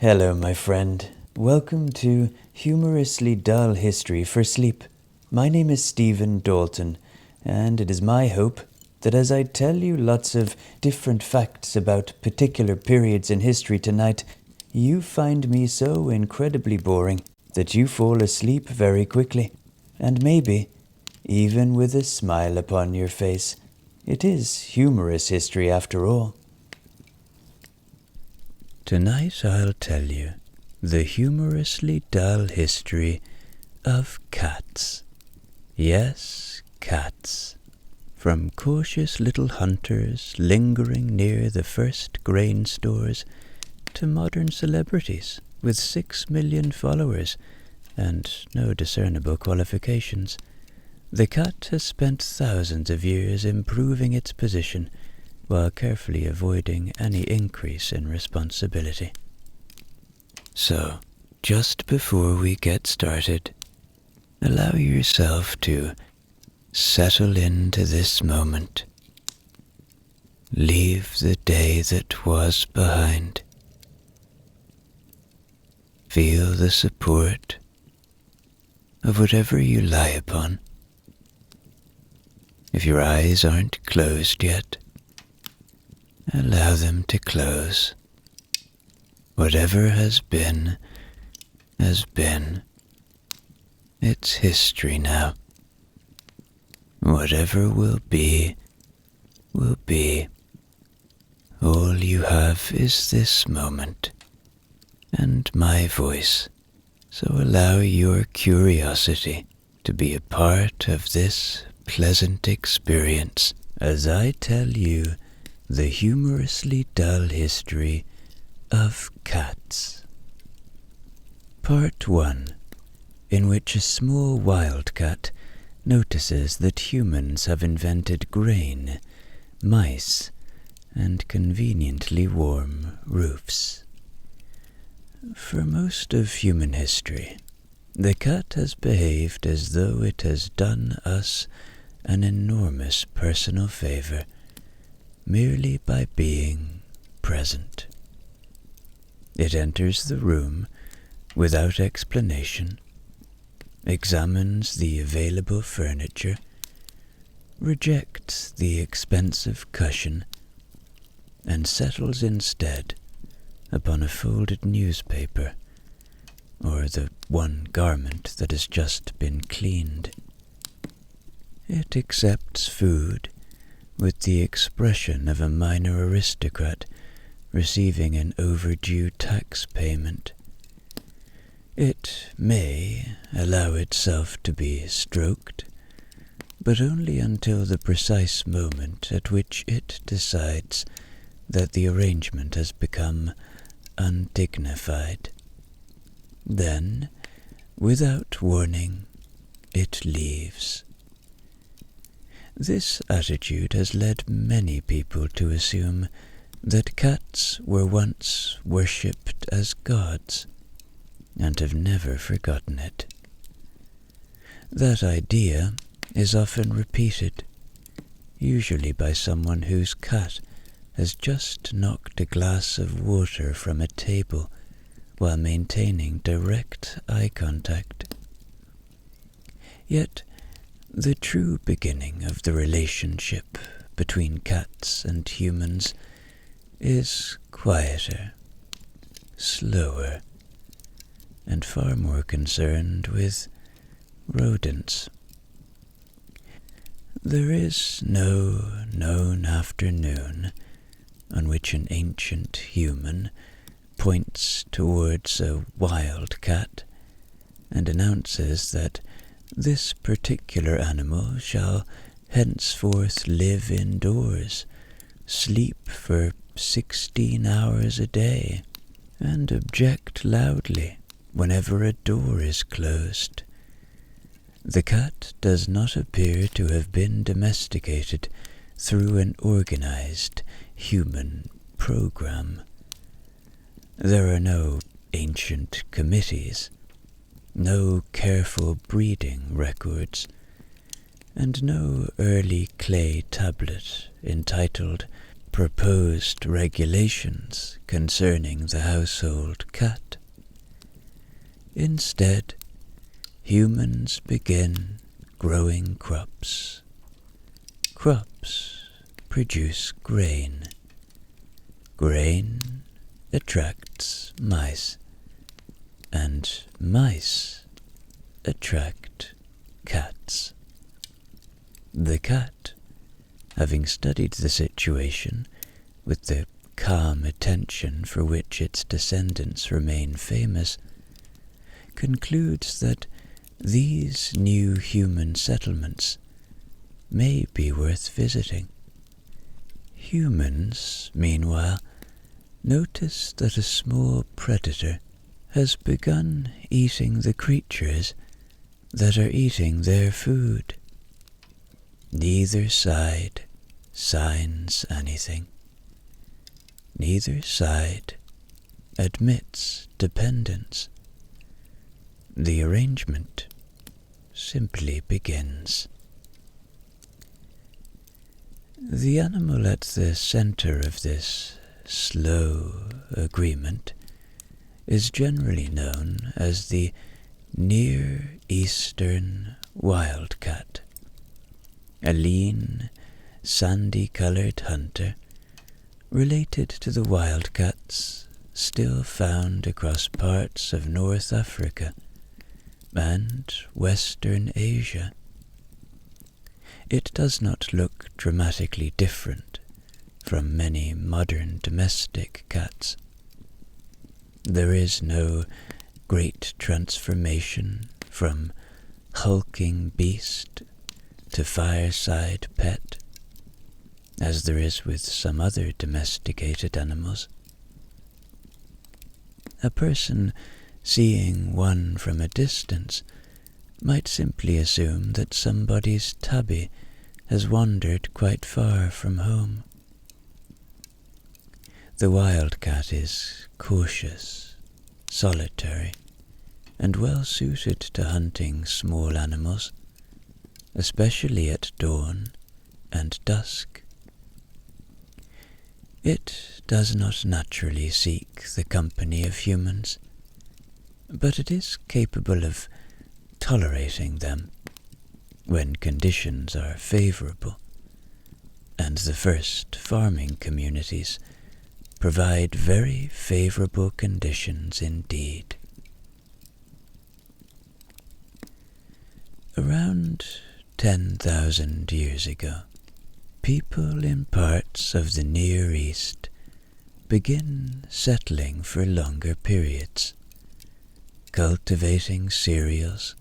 Hello, my friend. Welcome to Humorously Dull History for Sleep. My name is Stephen Dalton, and it is my hope that as I tell you lots of different facts about particular periods in history tonight, you find me so incredibly boring that you fall asleep very quickly, and maybe even with a smile upon your face. It is humorous history after all. Tonight I'll tell you the humorously dull history of cats. Yes, cats. From cautious little hunters lingering near the first grain stores to modern celebrities with 6 million followers and no discernible qualifications, the cat has spent thousands of years improving its position while carefully avoiding any increase in responsibility. So, just before we get started, allow yourself to settle into this moment. Leave the day that was behind. Feel the support of whatever you lie upon. If your eyes aren't closed yet, allow them to close. Whatever has been, has been. It's history now. Whatever will be, will be. All you have is this moment, and my voice, so allow your curiosity to be a part of this pleasant experience as I tell you the humorously dull history of cats. Part 1, in which a small wildcat notices that humans have invented grain, mice, and conveniently warm roofs. For most of human history, the cat has behaved as though it has done us an enormous personal favor merely by being present. It enters the room without explanation, examines the available furniture, rejects the expensive cushion, and settles instead upon a folded newspaper or the one garment that has just been cleaned. It accepts food with the expression of a minor aristocrat receiving an overdue tax payment. It may allow itself to be stroked, but only until the precise moment at which it decides that the arrangement has become undignified. Then, without warning, it leaves. This attitude has led many people to assume that cats were once worshipped as gods, and have never forgotten it. That idea is often repeated, usually by someone whose cat has just knocked a glass of water from a table while maintaining direct eye contact. Yet, the true beginning of the relationship between cats and humans is quieter, slower, and far more concerned with rodents. There is no known afternoon on which an ancient human points towards a wild cat and announces that this particular animal shall henceforth live indoors, sleep for 16 hours a day, and object loudly whenever a door is closed. The cat does not appear to have been domesticated through an organized human program. There are no ancient committees, no careful breeding records, and no early clay tablet entitled proposed regulations concerning the household cat. Instead, humans begin growing crops. Crops produce grain. Grain attracts mice, and mice attract cats. The cat, having studied the situation with the calm attention for which its descendants remain famous, concludes that these new human settlements may be worth visiting. Humans, meanwhile, notice that a small predator has begun eating the creatures that are eating their food. Neither side signs anything. Neither side admits dependence. The arrangement simply begins. The animal at the center of this slow agreement is generally known as the Near Eastern wildcat, a lean, sandy-colored hunter related to the wildcats still found across parts of North Africa and Western Asia. It does not look dramatically different from many modern domestic cats. There is no great transformation from hulking beast to fireside pet, as there is with some other domesticated animals. A person seeing one from a distance might simply assume that somebody's tabby has wandered quite far from home. The wildcat is cautious, solitary, and well suited to hunting small animals, especially at dawn and dusk. It does not naturally seek the company of humans, but it is capable of tolerating them when conditions are favorable, and the first farming communities provide very favorable conditions indeed. Around 10,000 years ago, people in parts of the Near East begin settling for longer periods, cultivating cereals,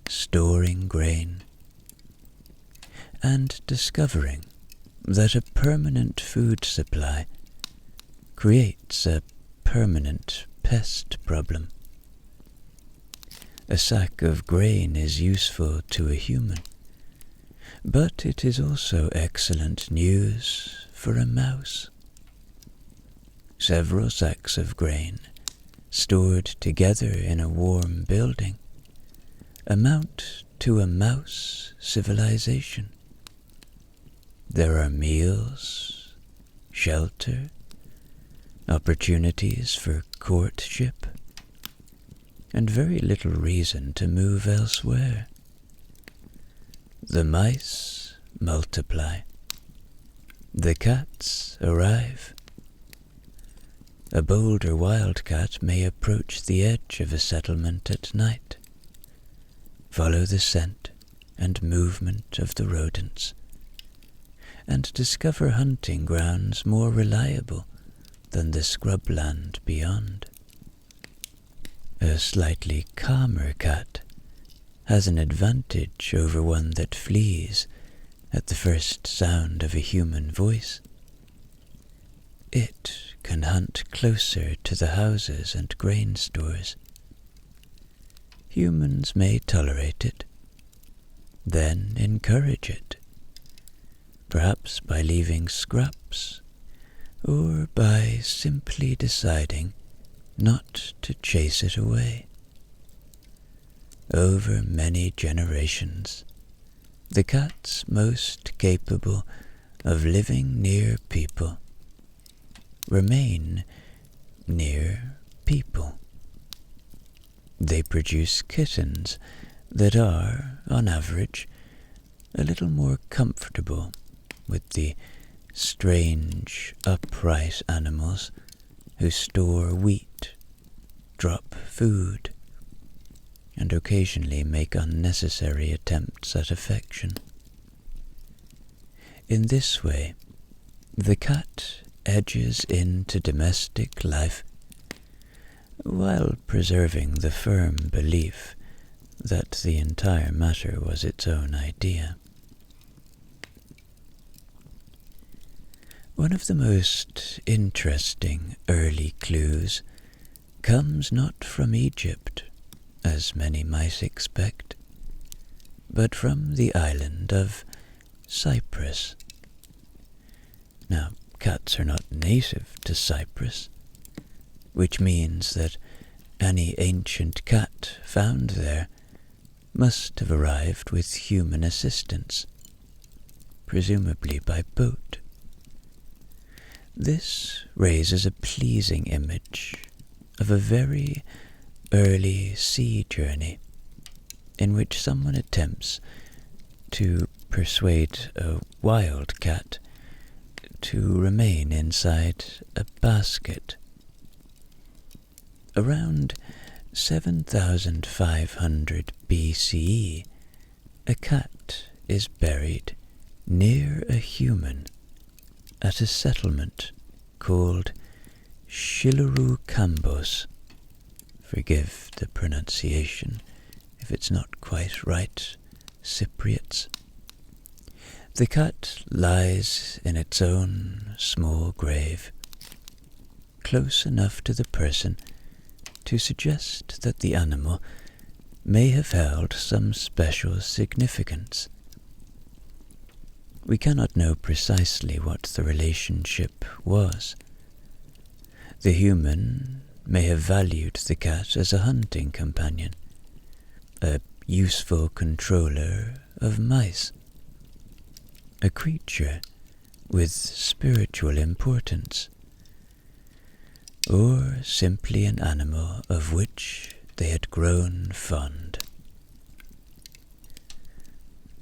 storing grain, and discovering that a permanent food supply creates a permanent pest problem. A sack of grain is useful to a human, but it is also excellent news for a mouse. Several sacks of grain, stored together in a warm building, amount to a mouse civilization. There are meals, shelter, opportunities for courtship, and very little reason to move elsewhere. The mice multiply. The cats arrive. A bolder wildcat may approach the edge of a settlement at night, follow the scent and movement of the rodents, and discover hunting grounds more reliable than the scrubland beyond. A slightly calmer cat has an advantage over one that flees at the first sound of a human voice. It can hunt closer to the houses and grain stores. Humans may tolerate it, then encourage it, perhaps by leaving scraps, or by simply deciding not to chase it away. Over many generations, the cats most capable of living near people remain near people. They produce kittens that are, on average, a little more comfortable with the strange, upright animals who store wheat, drop food, and occasionally make unnecessary attempts at affection. In this way, the cat edges into domestic life while preserving the firm belief that the entire matter was its own idea. One of the most interesting early clues comes not from Egypt, as many might expect, but from the island of Cyprus. Now, cats are not native to Cyprus, which means that any ancient cat found there must have arrived with human assistance, presumably by boat. This raises a pleasing image of a very early sea journey in which someone attempts to persuade a wild cat to remain inside a basket. Around 7,500 BCE, a cat is buried near a human at a settlement called Shiluru-Kambos. Forgive the pronunciation if it's not quite right, Cypriots. The cat lies in its own small grave, close enough to the person to suggest that the animal may have held some special significance. We cannot know precisely what the relationship was. The human may have valued the cat as a hunting companion, a useful controller of mice, a creature with spiritual importance, or simply an animal of which they had grown fond.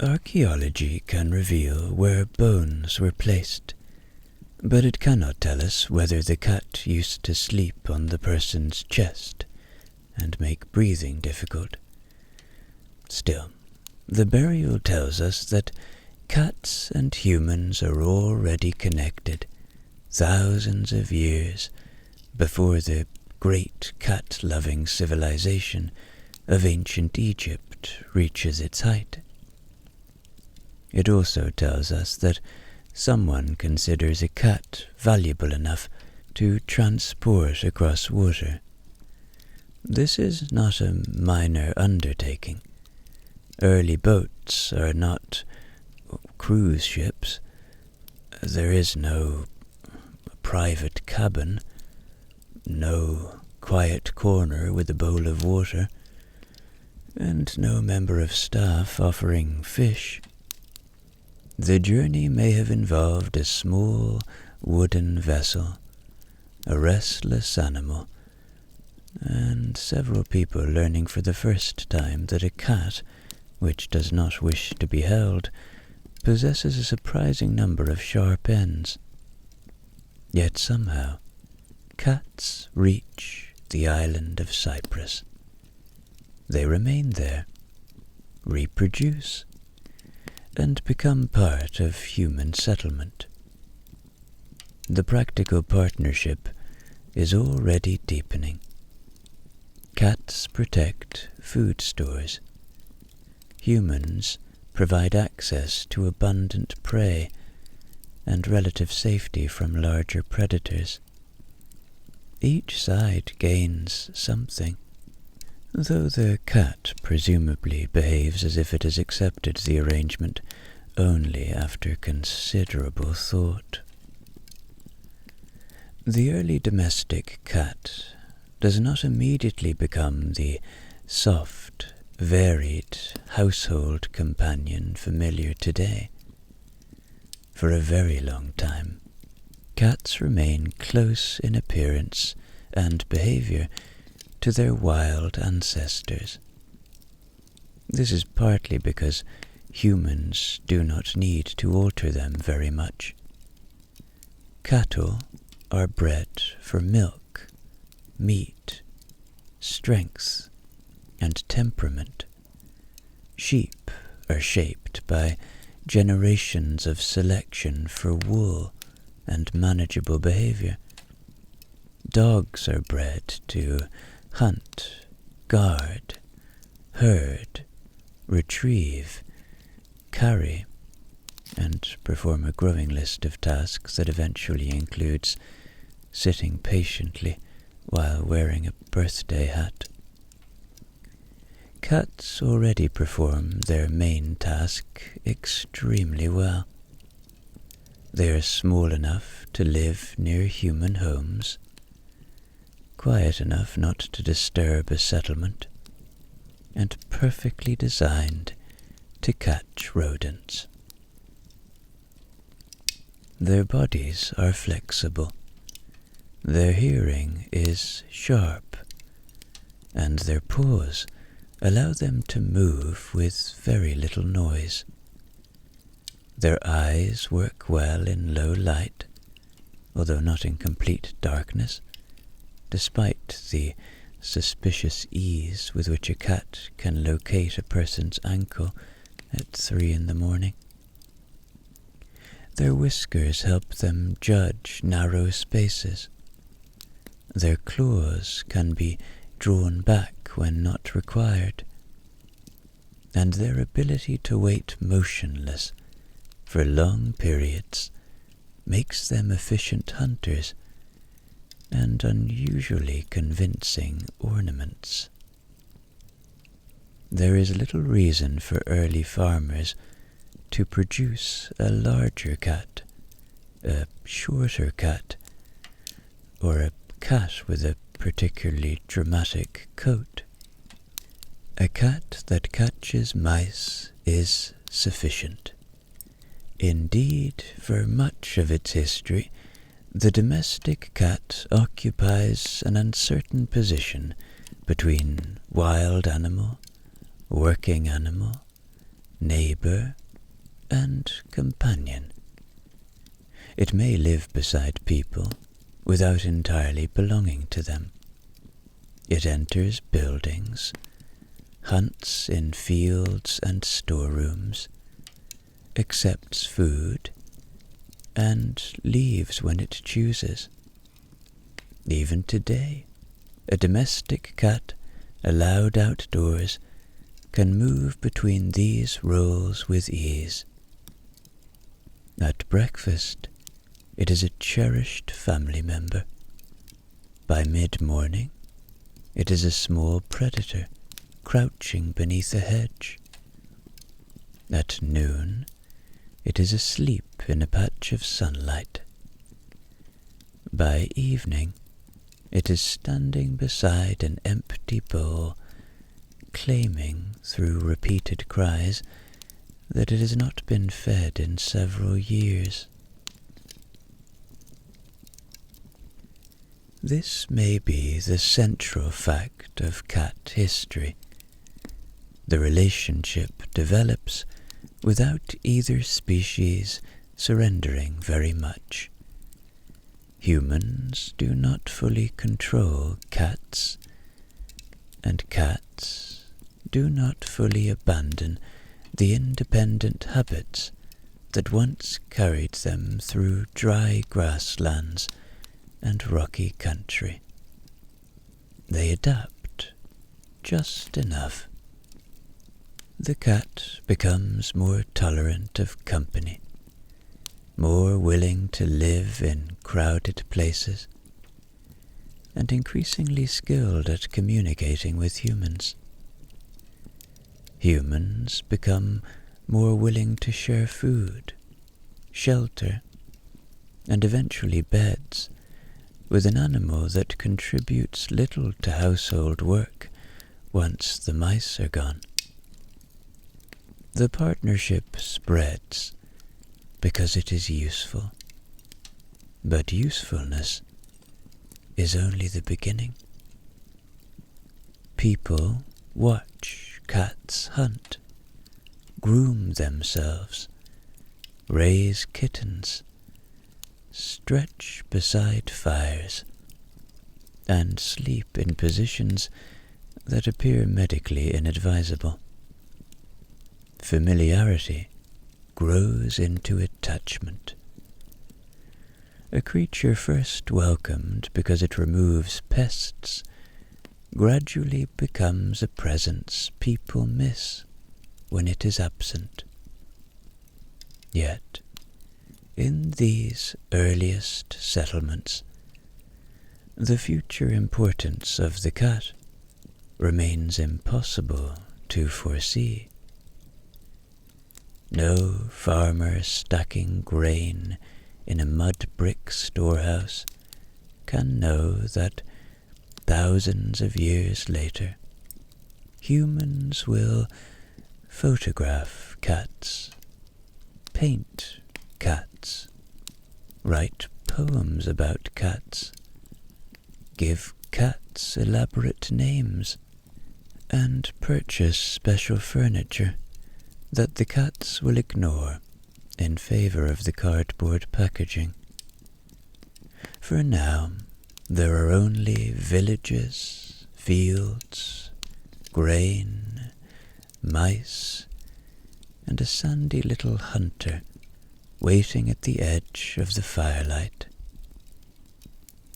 Archaeology can reveal where bones were placed, but it cannot tell us whether the cat used to sleep on the person's chest and make breathing difficult. Still, the burial tells us that cats and humans are already connected thousands of years before the great cat-loving civilization of ancient Egypt reaches its height. It also tells us that someone considers a cat valuable enough to transport across water. This is not a minor undertaking. Early boats are not cruise ships. There is no private cabin, no quiet corner with a bowl of water, and no member of staff offering fish. The journey may have involved a small wooden vessel, a restless animal, and several people learning for the first time that a cat, which does not wish to be held, possesses a surprising number of sharp ends. Yet somehow, cats reach the island of Cyprus. They remain there, reproduce, and become part of human settlement. The practical partnership is already deepening. Cats protect food stores. Humans provide access to abundant prey and relative safety from larger predators. Each side gains something, though the cat presumably behaves as if it has accepted the arrangement only after considerable thought. The early domestic cat does not immediately become the soft, varied household companion familiar today. For a very long time, cats remain close in appearance and behavior to their wild ancestors. This is partly because humans do not need to alter them very much. Cattle are bred for milk, meat, strength, and temperament. Sheep are shaped by generations of selection for wool and manageable behavior. Dogs are bred to hunt, guard, herd, retrieve, carry, and perform a growing list of tasks that eventually includes sitting patiently while wearing a birthday hat. Cats already perform their main task extremely well. They are small enough to live near human homes, quiet enough not to disturb a settlement, and perfectly designed to catch rodents. Their bodies are flexible, their hearing is sharp, and their paws allow them to move with very little noise. Their eyes work well in low light, although not in complete darkness, despite the suspicious ease with which a cat can locate a person's ankle at 3 a.m. Their whiskers help them judge narrow spaces. Their claws can be drawn back when not required, and their ability to wait motionless for long periods makes them efficient hunters and unusually convincing ornaments. There is little reason for early farmers to produce a larger cat, a shorter cat, or a cat with a particularly dramatic coat. A cat that catches mice is sufficient. Indeed, for much of its history, the domestic cat occupies an uncertain position between wild animal, working animal, neighbor, and companion. It may live beside people without entirely belonging to them. It enters buildings, hunts in fields and storerooms, accepts food, and leaves when it chooses. Even today, a domestic cat allowed outdoors can move between these roles with ease. At breakfast, it is a cherished family member. By mid-morning, it is a small predator crouching beneath a hedge. At noon, it is asleep in a patch of sunlight. By evening, it is standing beside an empty bowl, claiming through repeated cries that it has not been fed in several years. This may be the central fact of cat history. The relationship develops without either species surrendering very much. Humans do not fully control cats, and cats do not fully abandon the independent habits that once carried them through dry grasslands and rocky country. They adapt just enough. The cat becomes more tolerant of company, more willing to live in crowded places, and increasingly skilled at communicating with humans. Humans become more willing to share food, shelter, and eventually beds with an animal that contributes little to household work once the mice are gone. The partnership spreads, because it is useful. But usefulness is only the beginning. People watch cats hunt, groom themselves, raise kittens, stretch beside fires, and sleep in positions that appear medically inadvisable. Familiarity grows into attachment. A creature first welcomed because it removes pests gradually becomes a presence people miss when it is absent. Yet, in these earliest settlements, the future importance of the cat remains impossible to foresee. No farmer stacking grain in a mud brick storehouse can know that thousands of years later, humans will photograph cats, paint cats, write poems about cats, give cats elaborate names, and purchase special furniture that the cats will ignore in favor of the cardboard packaging. For now, there are only villages, fields, grain, mice, and a sandy little hunter waiting at the edge of the firelight.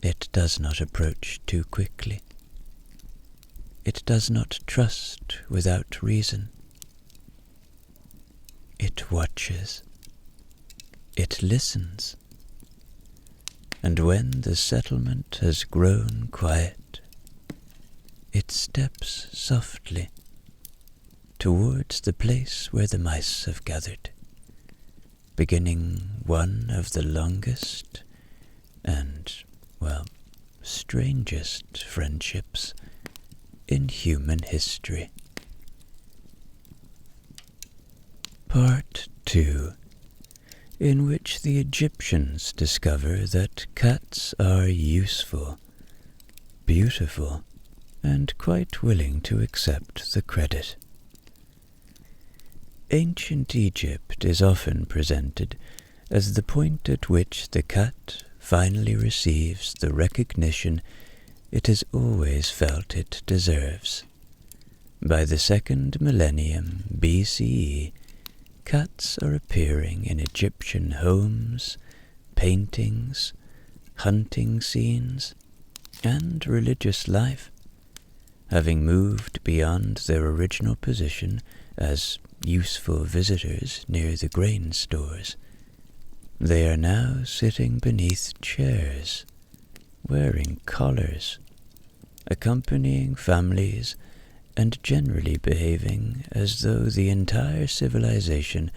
It does not approach too quickly. It does not trust without reason. It watches. It listens. And when the settlement has grown quiet, it steps softly towards the place where the mice have gathered, beginning one of the longest and, well, strangest friendships in human history. Part 2, in which the Egyptians discover that cats are useful, beautiful, and quite willing to accept the credit. Ancient Egypt is often presented as the point at which the cat finally receives the recognition it has always felt it deserves. By the 2nd millennium BCE, cats are appearing in Egyptian homes, paintings, hunting scenes, and religious life, having moved beyond their original position as useful visitors near the grain stores. They are now sitting beneath chairs, wearing collars, accompanying families, and generally behaving as though the entire civilization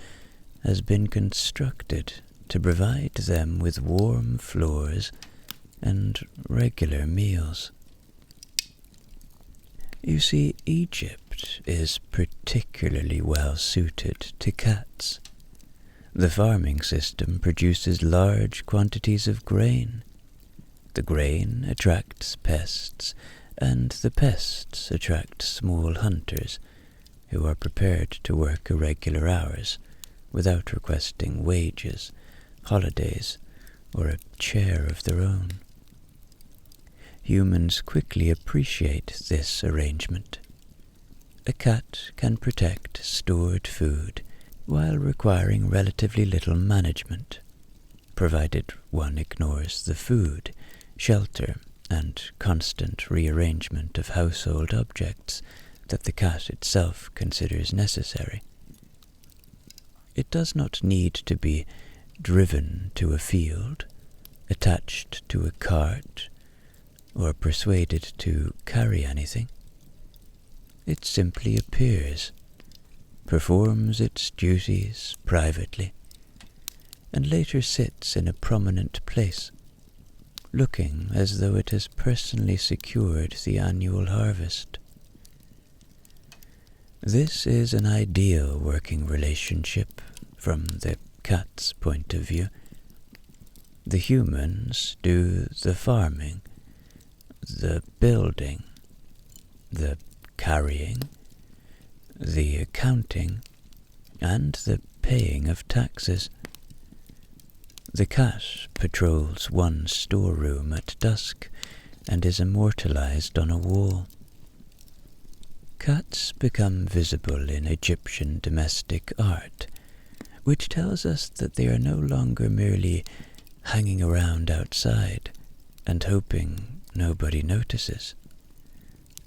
has been constructed to provide them with warm floors and regular meals. You see, Egypt is particularly well suited to cats. The farming system produces large quantities of grain. The grain attracts pests, and the pests attract small hunters who are prepared to work irregular hours without requesting wages, holidays, or a chair of their own. Humans quickly appreciate this arrangement. A cat can protect stored food while requiring relatively little management, provided one ignores the food, shelter, and constant rearrangement of household objects that the cat itself considers necessary. It does not need to be driven to a field, attached to a cart, or persuaded to carry anything. It simply appears, performs its duties privately, and later sits in a prominent place, looking as though it has personally secured the annual harvest. This is an ideal working relationship from the cat's point of view. The humans do the farming, the building, the carrying, the accounting, and the paying of taxes. The cat patrols one storeroom at dusk and is immortalized on a wall. Cats become visible in Egyptian domestic art, which tells us that they are no longer merely hanging around outside and hoping nobody notices.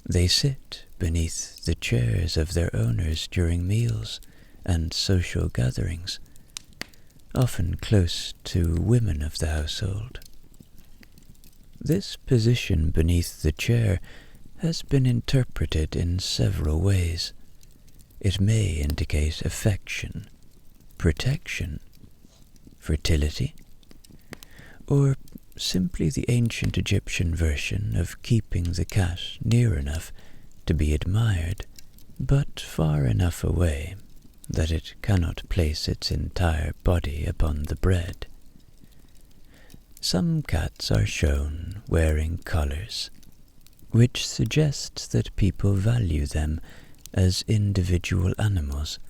They sit beneath the chairs of their owners during meals and social gatherings, often close to women of the household. This position beneath the chair has been interpreted in several ways. It may indicate affection, protection, fertility, or simply the ancient Egyptian version of keeping the cat near enough to be admired, but far enough away that it cannot place its entire body upon the bread. Some cats are shown wearing collars, which suggests that people value them as individual animals,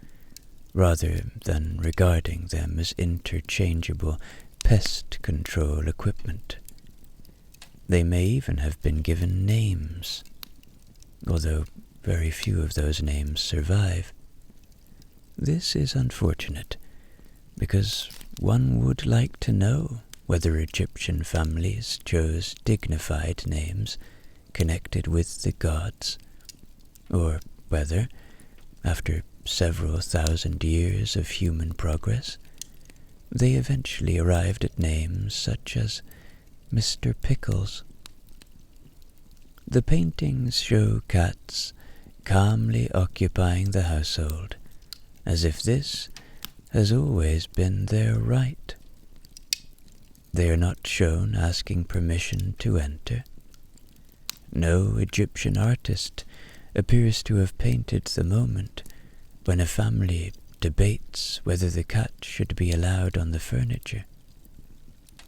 rather than regarding them as interchangeable pest control equipment. They may even have been given names, although very few of those names survive. This is unfortunate, because one would like to know whether Egyptian families chose dignified names connected with the gods, or whether, after several thousand years of human progress, they eventually arrived at names such as Mr. Pickles. The paintings show cats calmly occupying the household, as if this has always been their right. They are not shown asking permission to enter. No Egyptian artist appears to have painted the moment when a family debates whether the cat should be allowed on the furniture.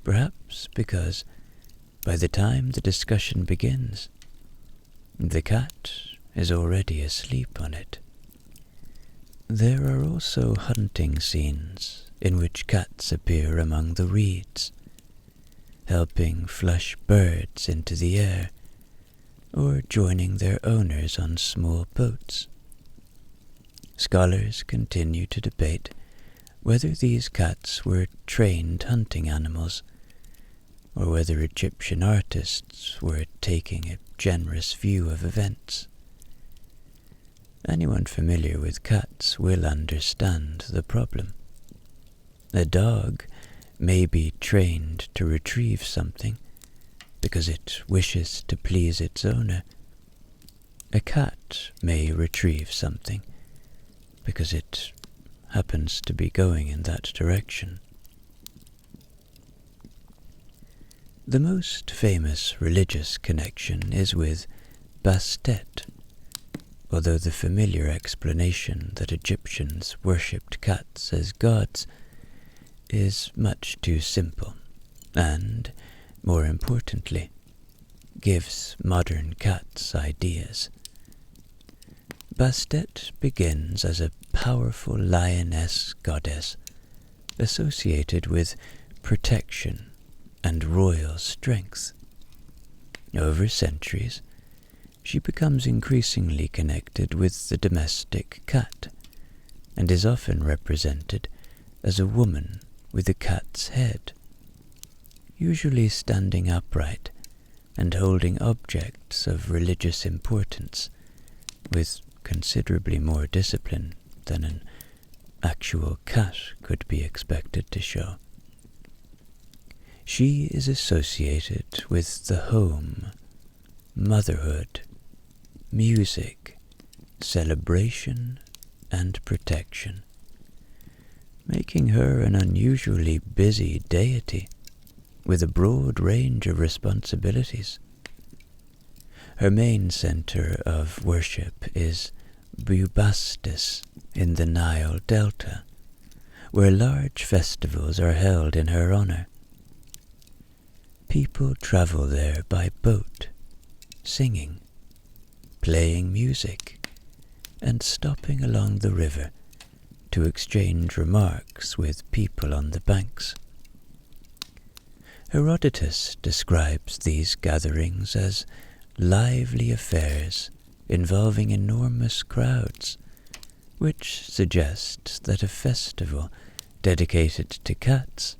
Perhaps because by the time the discussion begins, the cat is already asleep on it. There are also hunting scenes in which cats appear among the reeds, helping flush birds into the air, or joining their owners on small boats. Scholars continue to debate whether these cats were trained hunting animals, or whether Egyptian artists were taking a generous view of events. Anyone familiar with cats will understand the problem. A dog may be trained to retrieve something because it wishes to please its owner. A cat may retrieve something because it happens to be going in that direction. The most famous religious connection is with Bastet, although the familiar explanation that Egyptians worshipped cats as gods is much too simple and, more importantly, gives modern cats ideas. Bastet begins as a powerful lioness goddess associated with protection and royal strength. Over centuries, she becomes increasingly connected with the domestic cat, and is often represented as a woman with a cat's head, usually standing upright and holding objects of religious importance with considerably more discipline than an actual cat could be expected to show. She is associated with the home, motherhood, music, celebration, and protection, making her an unusually busy deity with a broad range of responsibilities. Her main center of worship is Bubastis in the Nile Delta, where large festivals are held in her honor. People travel there by boat, singing, playing music, and stopping along the river to exchange remarks with people on the banks. Herodotus describes these gatherings as lively affairs involving enormous crowds, which suggests that a festival dedicated to cats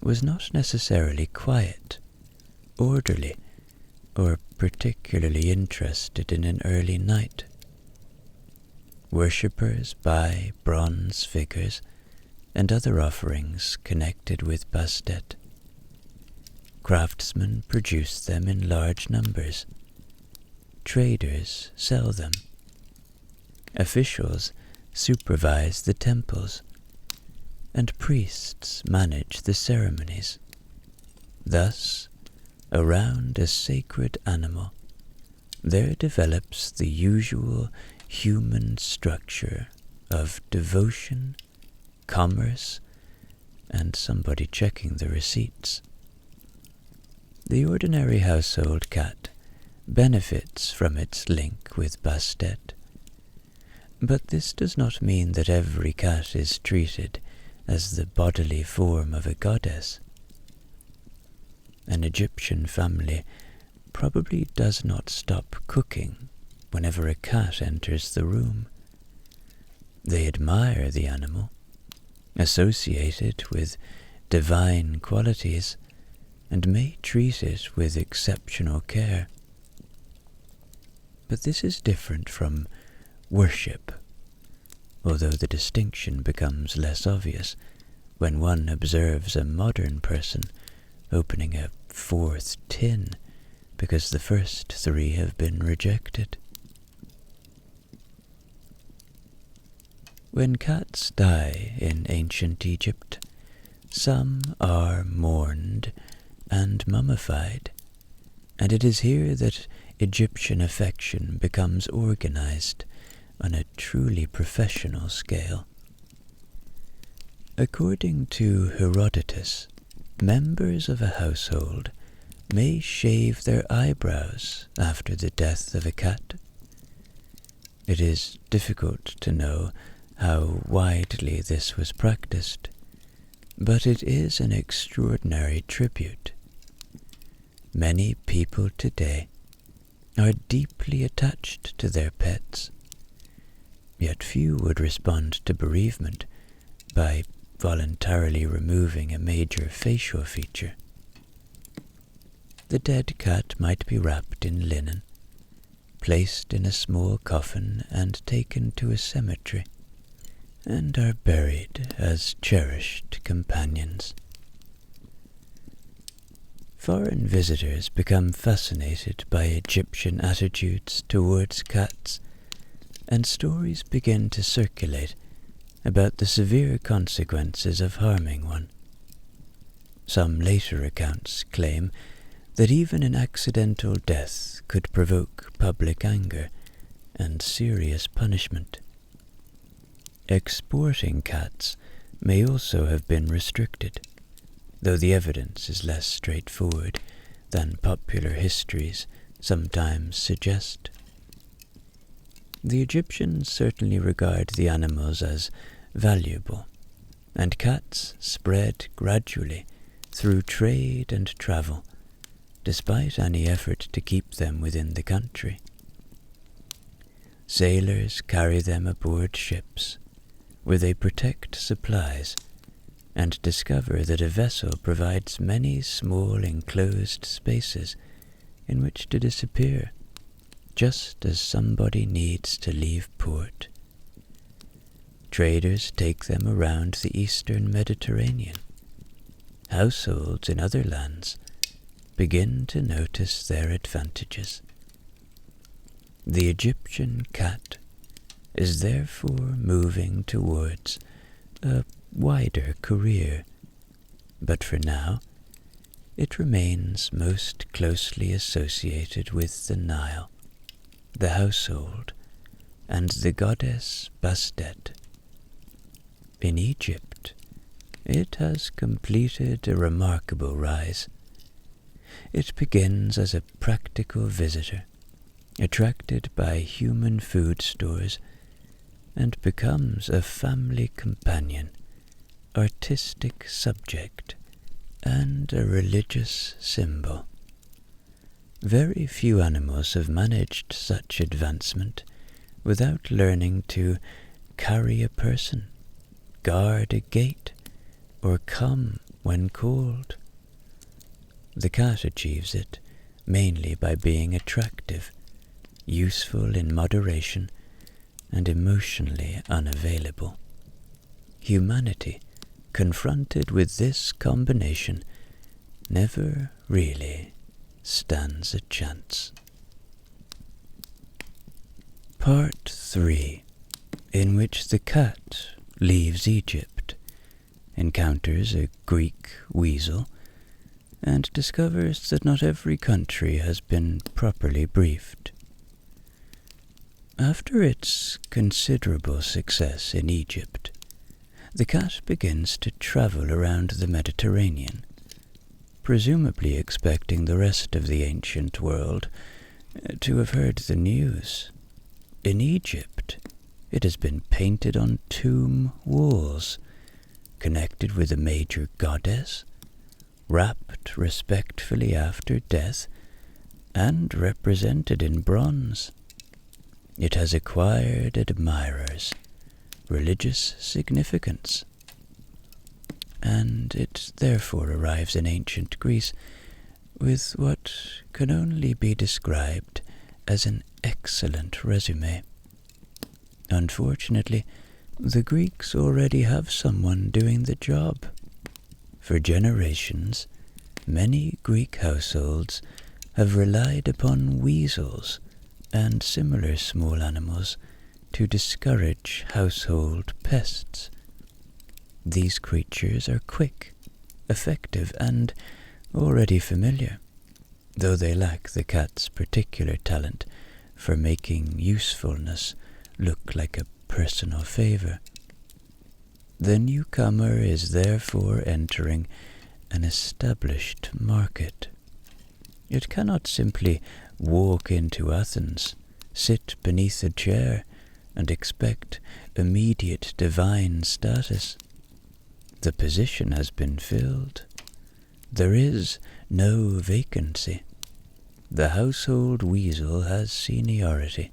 was not necessarily quiet, orderly, or particularly interested in an early night. Worshippers buy bronze figures and other offerings connected with Bastet. Craftsmen produce them in large numbers. Traders sell them. Officials supervise the temples, and priests manage the ceremonies. Thus, around a sacred animal, there develops the usual human structure of devotion, commerce, and somebody checking the receipts. The ordinary household cat benefits from its link with Bastet, but this does not mean that every cat is treated as the bodily form of a goddess. An Egyptian family probably does not stop cooking whenever a cat enters the room. They admire the animal, associate it with divine qualities, and may treat it with exceptional care. But this is different from worship, although the distinction becomes less obvious when one observes a modern person opening a fourth tin because the first three have been rejected. When cats die in ancient Egypt, some are mourned and mummified, and it is here that Egyptian affection becomes organized on a truly professional scale. According to Herodotus, members of a household may shave their eyebrows after the death of a cat. It is difficult to know how widely this was practiced, but it is an extraordinary tribute. Many people today are deeply attached to their pets, yet few would respond to bereavement by voluntarily removing a major facial feature. The dead cat might be wrapped in linen, placed in a small coffin and taken to a cemetery, and are buried as cherished companions. Foreign visitors become fascinated by Egyptian attitudes towards cats, and stories begin to circulate about the severe consequences of harming one. Some later accounts claim that even an accidental death could provoke public anger and serious punishment. Exporting cats may also have been restricted, though the evidence is less straightforward than popular histories sometimes suggest. The Egyptians certainly regard the animals as valuable, and cats spread gradually through trade and travel, despite any effort to keep them within the country. Sailors carry them aboard ships, where they protect supplies and discover that a vessel provides many small enclosed spaces in which to disappear, just as somebody needs to leave port. Traders take them around the eastern Mediterranean. Households in other lands begin to notice their advantages. The Egyptian cat is therefore moving towards a wider career, but for now it remains most closely associated with the Nile, the household, and the goddess Bastet. In Egypt, it has completed a remarkable rise. It begins as a practical visitor, attracted by human food stores, and becomes a family companion, artistic subject, and a religious symbol. Very few animals have managed such advancement without learning to carry a person, guard a gate, or come when called. The cat achieves it mainly by being attractive, useful in moderation, and emotionally unavailable. Humanity, confronted with this combination, never really stands a chance. Part 3, in which the cat leaves Egypt, encounters a Greek weasel, and discovers that not every country has been properly briefed. After its considerable success in Egypt, the cat begins to travel around the Mediterranean, presumably expecting the rest of the ancient world to have heard the news. In Egypt, it has been painted on tomb walls, connected with a major goddess, wrapped respectfully after death, and represented in bronze. It has acquired admirers, religious significance, and it therefore arrives in ancient Greece with what can only be described as an excellent resume. Unfortunately, the Greeks already have someone doing the job. For generations, many Greek households have relied upon weasels and similar small animals to discourage household pests. These creatures are quick, effective, and already familiar, though they lack the cat's particular talent for making usefulness look like a personal favor. The newcomer is therefore entering an established market. It cannot simply walk into Athens, sit beneath a chair, and expect immediate divine status. The position has been filled. There is no vacancy. The household weasel has seniority,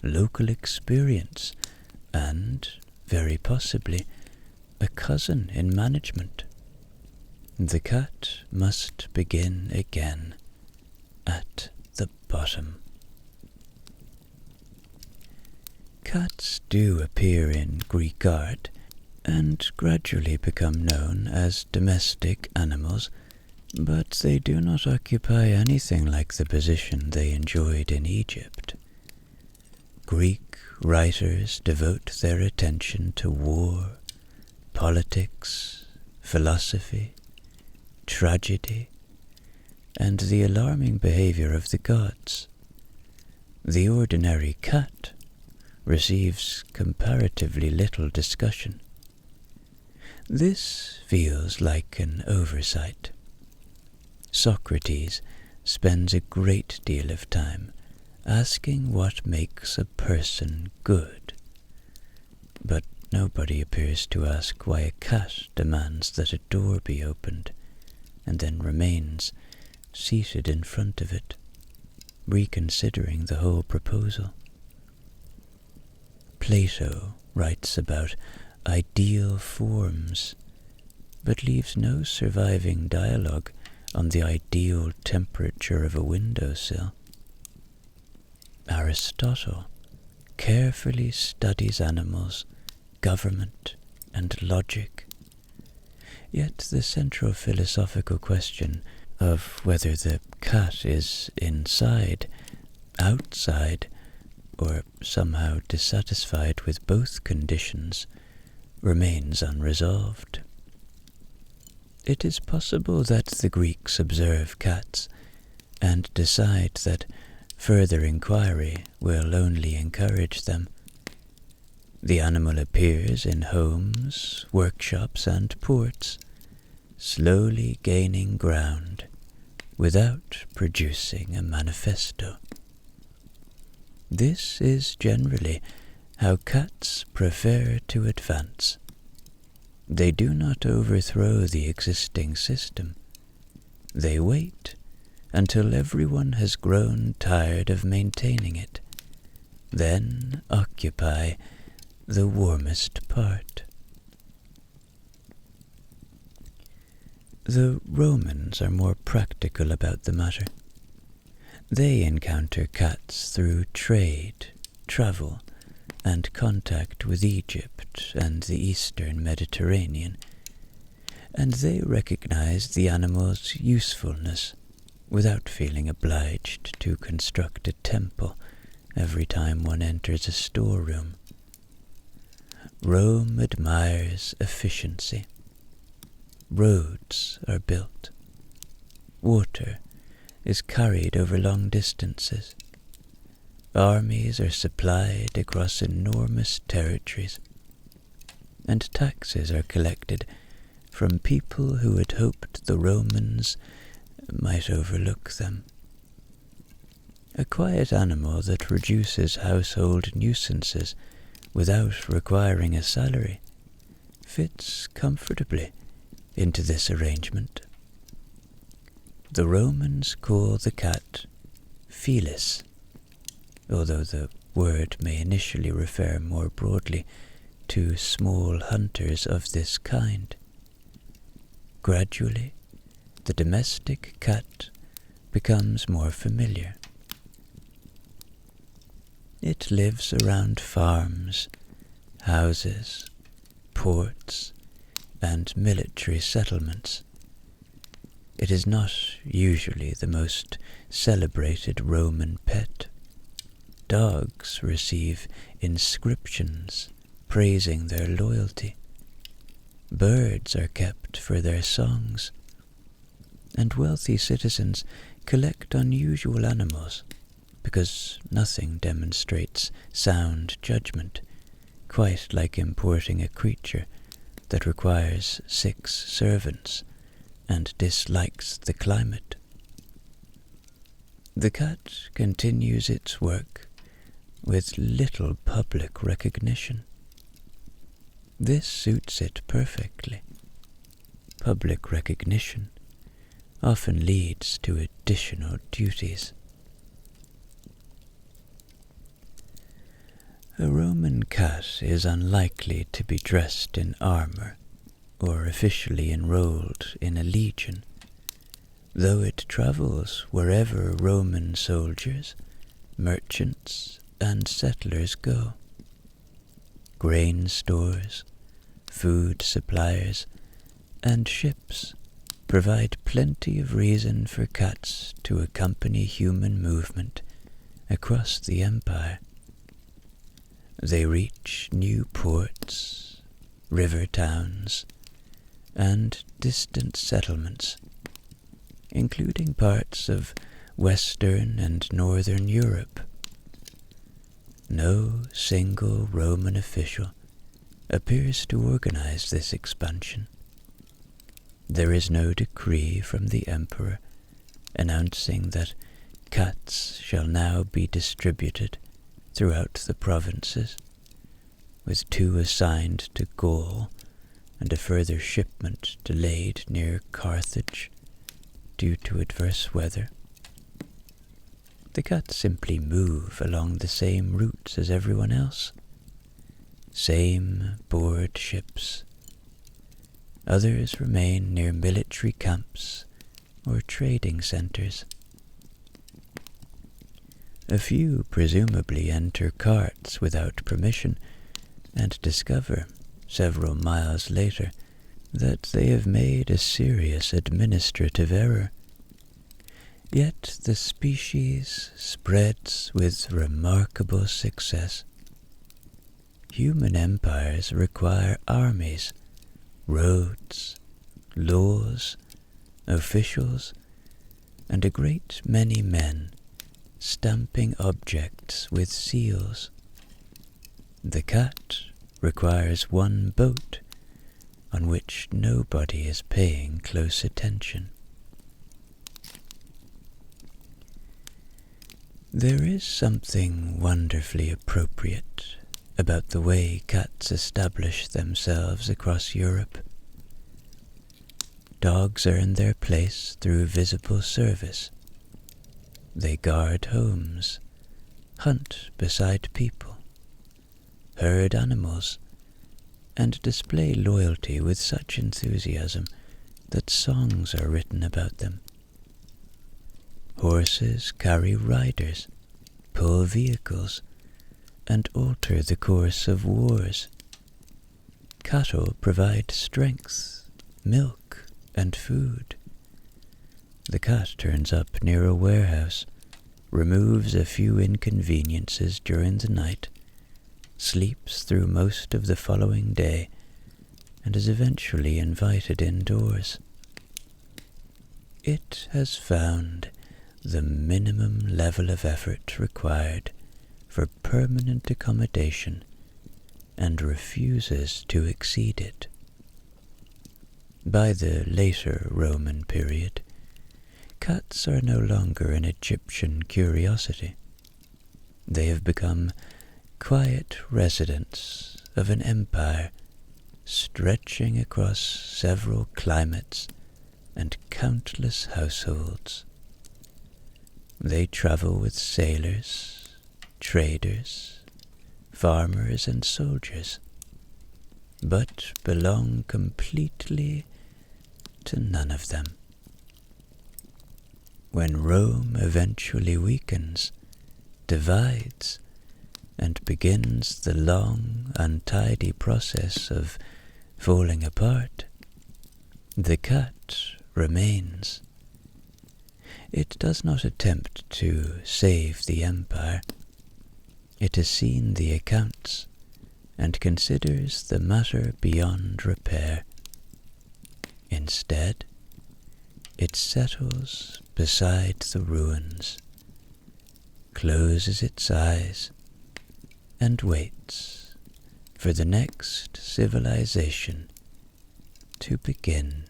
local experience, and, very possibly, a cousin in management. The cat must begin again, at the bottom. Cats do appear in Greek art and gradually become known as domestic animals, but they do not occupy anything like the position they enjoyed in Egypt. Greek writers devote their attention to war, politics, philosophy, tragedy, and the alarming behavior of the gods. The ordinary cat receives comparatively little discussion. This feels like an oversight. Socrates spends a great deal of time asking what makes a person good, but nobody appears to ask why a cat demands that a door be opened and then remains seated in front of it, reconsidering the whole proposal. Plato writes about ideal forms, but leaves no surviving dialogue on the ideal temperature of a windowsill. Aristotle carefully studies animals, government, and logic. Yet the central philosophical question of whether the cat is inside, outside, or somehow dissatisfied with both conditions remains unresolved. It is possible that the Greeks observe cats and decide that further inquiry will only encourage them. The animal appears in homes, workshops, and ports, slowly gaining ground without producing a manifesto. This is generally how cats prefer to advance. They do not overthrow the existing system. They wait until everyone has grown tired of maintaining it, then occupy the warmest part. The Romans are more practical about the matter. They encounter cats through trade, travel, and contact with Egypt and the Eastern Mediterranean, and they recognize the animal's usefulness without feeling obliged to construct a temple every time one enters a storeroom. Rome admires efficiency. Roads are built. Water is carried over long distances. Armies are supplied across enormous territories, and taxes are collected from people who had hoped the Romans might overlook them. A quiet animal that reduces household nuisances without requiring a salary fits comfortably into this arrangement. The Romans call the cat Felis, although the word may initially refer more broadly to small hunters of this kind. Gradually, the domestic cat becomes more familiar. It lives around farms, houses, ports, and military settlements. It is not usually the most celebrated Roman pet. Dogs receive inscriptions praising their loyalty. Birds are kept for their songs, and wealthy citizens collect unusual animals because nothing demonstrates sound judgment quite like importing a creature that requires 6 servants and dislikes the climate. The cat continues its work with little public recognition. This suits it perfectly. Public recognition often leads to additional duties. A Roman cat is unlikely to be dressed in armor or officially enrolled in a legion, though it travels wherever Roman soldiers, merchants, and settlers go. Grain stores, food suppliers, and ships provide plenty of reason for cats to accompany human movement across the empire. They reach new ports, river towns, and distant settlements, including parts of Western and Northern Europe. No single Roman official appears to organize this expansion. There is no decree from the emperor announcing that cats shall now be distributed throughout the provinces, with 2 assigned to Gaul and a further shipment delayed near Carthage due to adverse weather. The cats simply move along the same routes as everyone else. Same board ships. Others remain near military camps or trading centers. A few presumably enter carts without permission and discover, several miles later, that they have made a serious administrative error. Yet the species spreads with remarkable success. Human empires require armies, roads, laws, officials, and a great many men stamping objects with seals. The cat requires one boat on which nobody is paying close attention. There is something wonderfully appropriate about the way cats establish themselves across Europe. Dogs earn their place through visible service. They guard homes, hunt beside people, herd animals, and display loyalty with such enthusiasm that songs are written about them. Horses carry riders, pull vehicles, and alter the course of wars. Cattle provide strength, milk, and food. The cat turns up near a warehouse, removes a few inconveniences during the night, sleeps through most of the following day, and is eventually invited indoors. It has found the minimum level of effort required for permanent accommodation and refuses to exceed it. By the later Roman period, cats are no longer an Egyptian curiosity. They have become quiet residents of an empire stretching across several climates and countless households. They travel with sailors, traders, farmers, and soldiers, but belong completely to none of them. When Rome eventually weakens, divides, and begins the long, untidy process of falling apart, the cat remains. It does not attempt to save the empire. It has seen the accounts and considers the matter beyond repair. Instead, it settles beside the ruins, closes its eyes, and waits for the next civilization to begin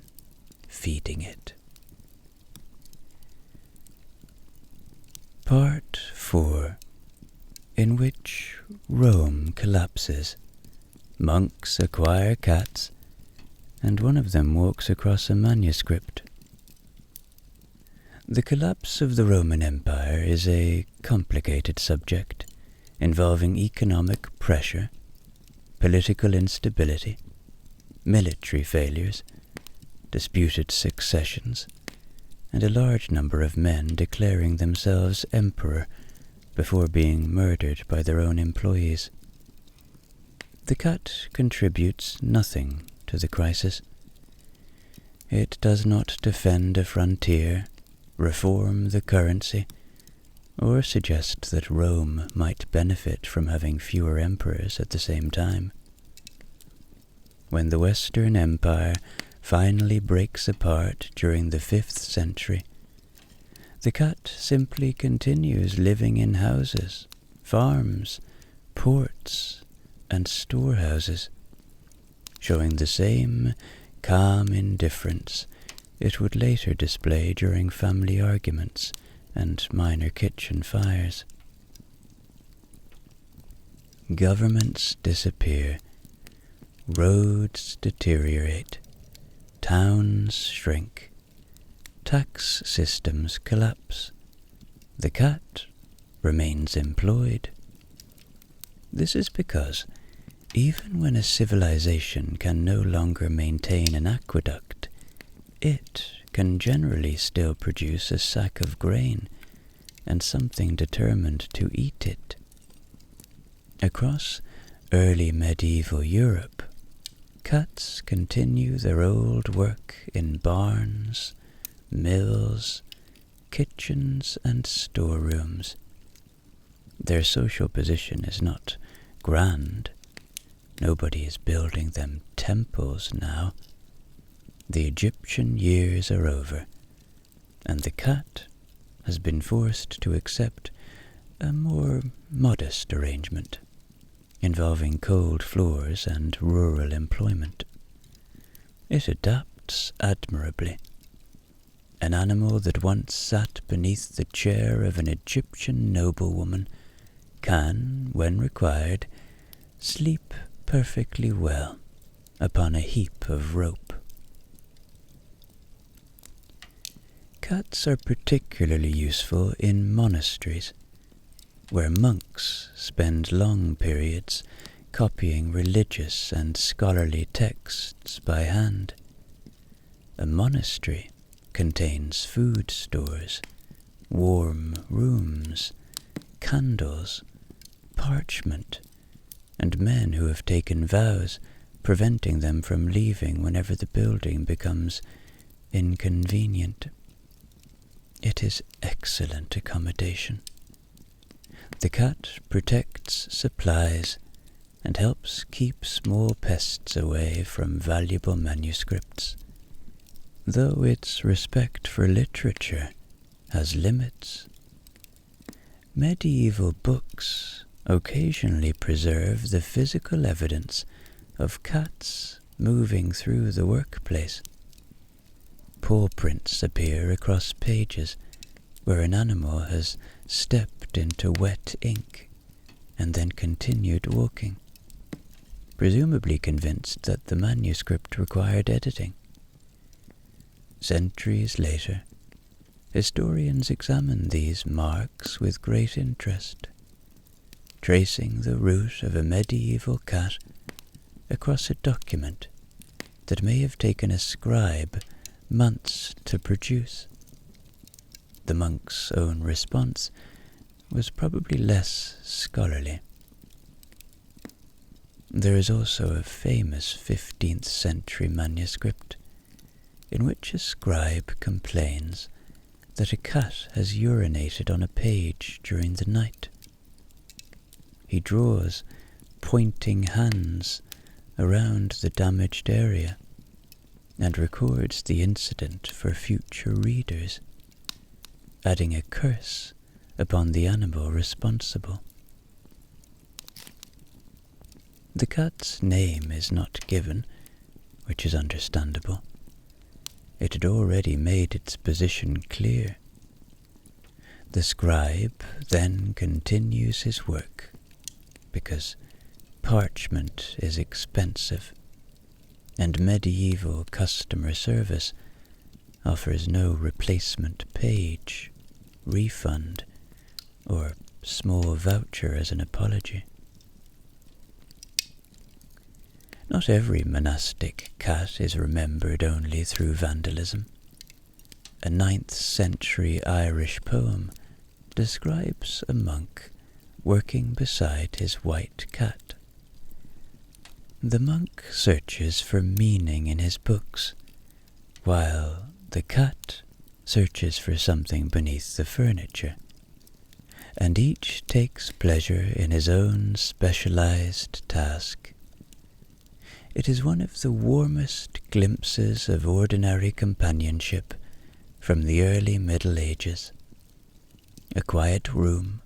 feeding it. Part 4, in which Rome collapses. Monks acquire cats, and one of them walks across a manuscript. The collapse of the Roman Empire is a complicated subject involving economic pressure, political instability, military failures, disputed successions, and a large number of men declaring themselves emperor before being murdered by their own employees. The cat contributes nothing to the crisis. It does not defend a frontier, reform the currency, or suggest that Rome might benefit from having fewer emperors at the same time. When the Western Empire finally breaks apart during the 5th century, the cat simply continues living in houses, farms, ports, and storehouses, showing the same calm indifference it would later display during family arguments and minor kitchen fires. Governments disappear, roads deteriorate, towns shrink, tax systems collapse. The cat remains employed. This is because even when a civilization can no longer maintain an aqueduct, it can generally still produce a sack of grain and something determined to eat it. Across early medieval Europe, cats continue their old work in barns, mills, kitchens, and storerooms. Their social position is not grand. Nobody is building them temples now. The Egyptian years are over, and the cat has been forced to accept a more modest arrangement. involving cold floors and rural employment. It adapts admirably. An animal that once sat beneath the chair of an Egyptian noblewoman can, when required, sleep perfectly well upon a heap of rope. Cats are particularly useful in monasteries, where monks spend long periods copying religious and scholarly texts by hand. A monastery contains food stores, warm rooms, candles, parchment, and men who have taken vows preventing them from leaving whenever the building becomes inconvenient. It is excellent accommodation. The cat protects supplies and helps keep small pests away from valuable manuscripts, though its respect for literature has limits. Medieval books occasionally preserve the physical evidence of cats moving through the workplace. Paw prints appear across pages where an animal has stepped into wet ink and then continued walking, presumably convinced that the manuscript required editing. Centuries later, historians examine these marks with great interest, tracing the route of a medieval cat across a document that may have taken a scribe months to produce. The monk's own response was probably less scholarly. There is also a famous 15th century manuscript in which a scribe complains that a cat has urinated on a page during the night. He draws pointing hands around the damaged area and records the incident for future readers, adding a curse upon the animal responsible. The cat's name is not given, which is understandable. It had already made its position clear. The scribe then continues his work, because parchment is expensive, and medieval customer service offers no replacement page, refund, or small voucher as an apology. Not every monastic cat is remembered only through vandalism. A 9th century Irish poem describes a monk working beside his white cat. The monk searches for meaning in his books, while the cat searches for something beneath the furniture, and each takes pleasure in his own specialized task. It is one of the warmest glimpses of ordinary companionship from the early Middle Ages. A quiet room,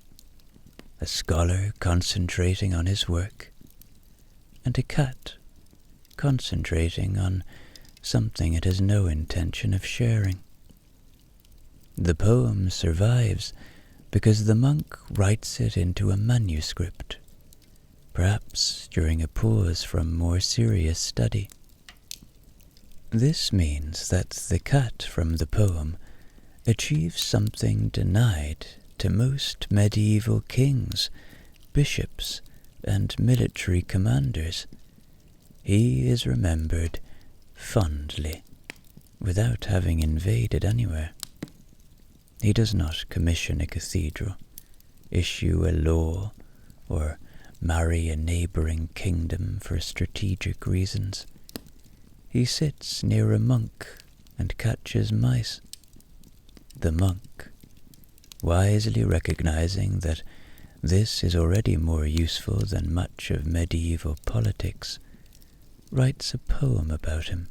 a scholar concentrating on his work, and a cat concentrating on something it has no intention of sharing. The poem survives because the monk writes it into a manuscript, perhaps during a pause from more serious study. This means that the cat from the poem achieves something denied to most medieval kings, bishops, and military commanders. He is remembered fondly, without having invaded anywhere. He does not commission a cathedral, issue a law, or marry a neighboring kingdom for strategic reasons. He sits near a monk and catches mice. The monk, wisely recognizing that this is already more useful than much of medieval politics, writes a poem about him.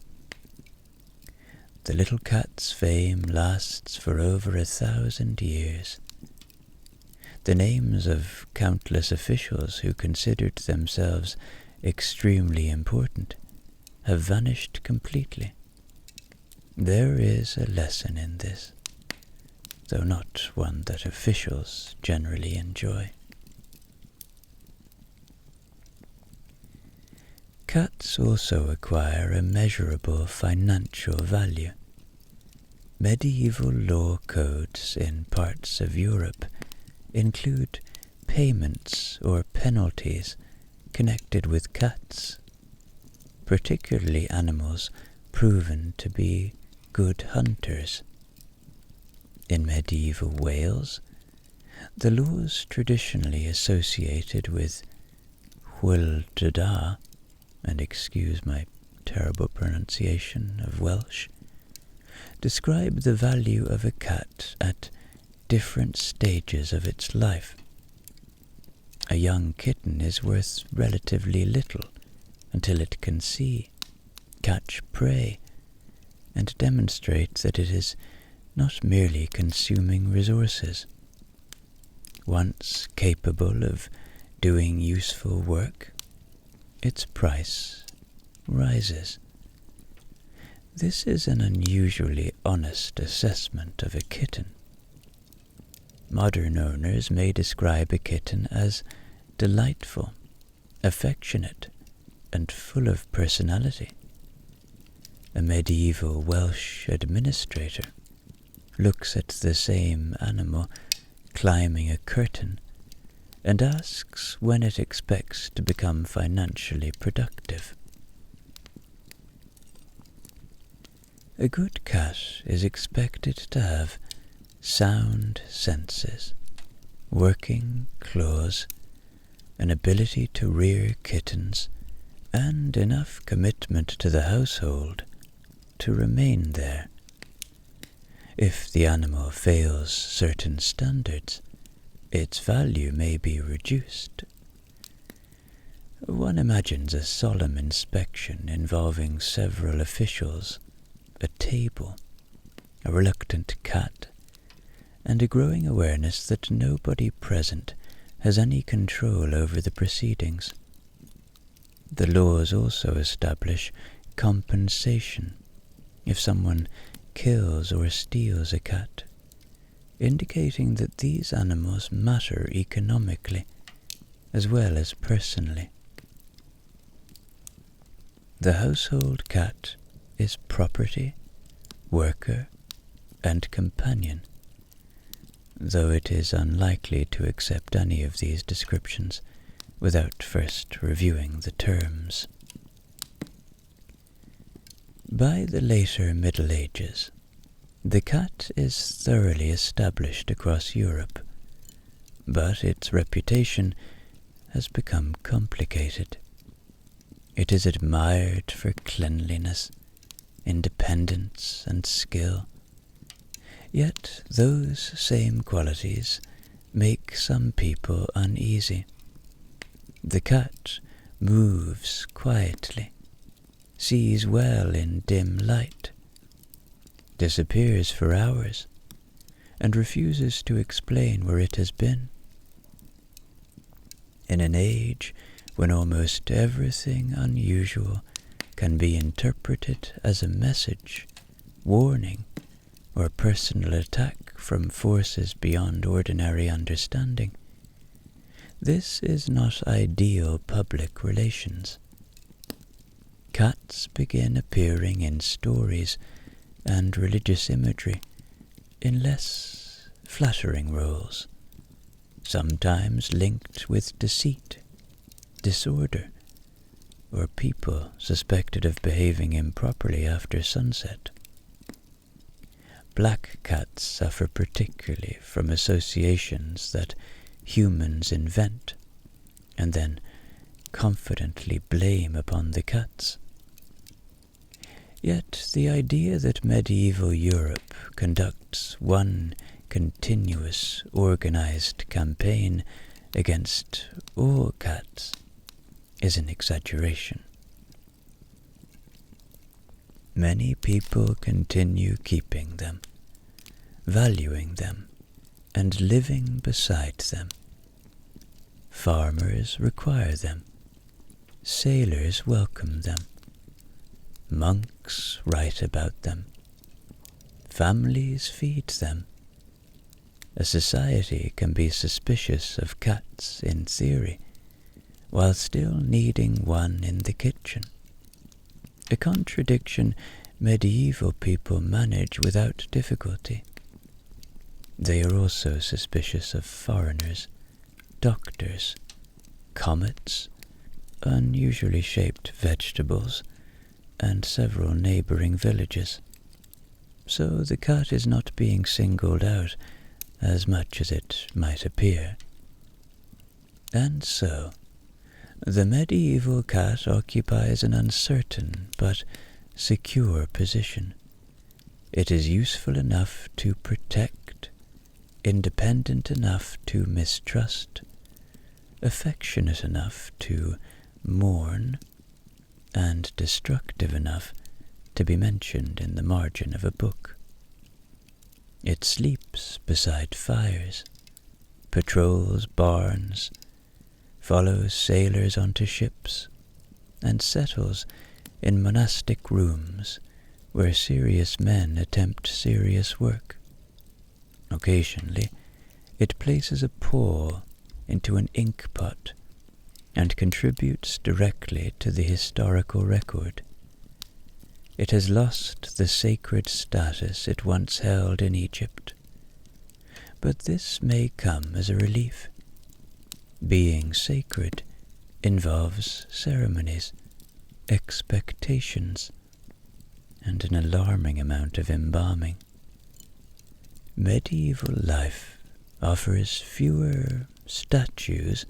The little cat's fame lasts for over 1,000 years. the names of countless officials who considered themselves extremely important have vanished completely. There is a lesson in this, though not one that officials generally enjoy. Cats also acquire a measurable financial value. Medieval law codes in parts of Europe include payments or penalties connected with cats, particularly animals proven to be good hunters. In medieval Wales, the laws traditionally associated with Hwyl da, and excuse my terrible pronunciation of Welsh, describe the value of a cat at different stages of its life. A young kitten is worth relatively little until it can see, catch prey, and demonstrate that it is not merely consuming resources. Once capable of doing useful work, its price rises. This is an unusually honest assessment of a kitten. Modern owners may describe a kitten as delightful, affectionate, and full of personality. A medieval Welsh administrator looks at the same animal climbing a curtain and asks when it expects to become financially productive. A good cat is expected to have sound senses, working claws, an ability to rear kittens, and enough commitment to the household to remain there. If the animal fails certain standards, its value may be reduced. One imagines a solemn inspection involving several officials, a table, a reluctant cat, and a growing awareness that nobody present has any control over the proceedings. The laws also establish compensation if someone kills or steals a cat, indicating that these animals matter economically as well as personally. The household cat is property, worker, and companion, though it is unlikely to accept any of these descriptions without first reviewing the terms. By the later Middle Ages, the cat is thoroughly established across Europe, but its reputation has become complicated. It is admired for cleanliness, independence, and skill. Yet those same qualities make some people uneasy. The cat moves quietly, sees well in dim light, disappears for hours, and refuses to explain where it has been. In an age when almost everything unusual can be interpreted as a message, warning, or personal attack from forces beyond ordinary understanding, this is not ideal public relations. Cats begin appearing in stories and religious imagery in less flattering roles, sometimes linked with deceit, disorder, or people suspected of behaving improperly after sunset. Black cats suffer particularly from associations that humans invent and then confidently blame upon the cats. Yet the idea that medieval Europe conducts one continuous organized campaign against all cats is an exaggeration. Many people continue keeping them, valuing them, and living beside them. Farmers require them. Sailors welcome them. Monks write about them. Families feed them. A society can be suspicious of cats in theory, while still needing one in the kitchen. A contradiction medieval people manage without difficulty. They are also suspicious of foreigners, doctors, comets, unusually shaped vegetables, and several neighboring villages. So the cat is not being singled out as much as it might appear. And so, the medieval cat occupies an uncertain but secure position. It is useful enough to protect, independent enough to mistrust, affectionate enough to mourn, and destructive enough to be mentioned in the margin of a book. It sleeps beside fires, patrols barns, follows sailors onto ships, and settles in monastic rooms where serious men attempt serious work. Occasionally, it places a paw into an ink pot and contributes directly to the historical record. It has lost the sacred status it once held in Egypt, but this may come as a relief. Being sacred involves ceremonies, expectations, and an alarming amount of embalming. Medieval life offers fewer statues,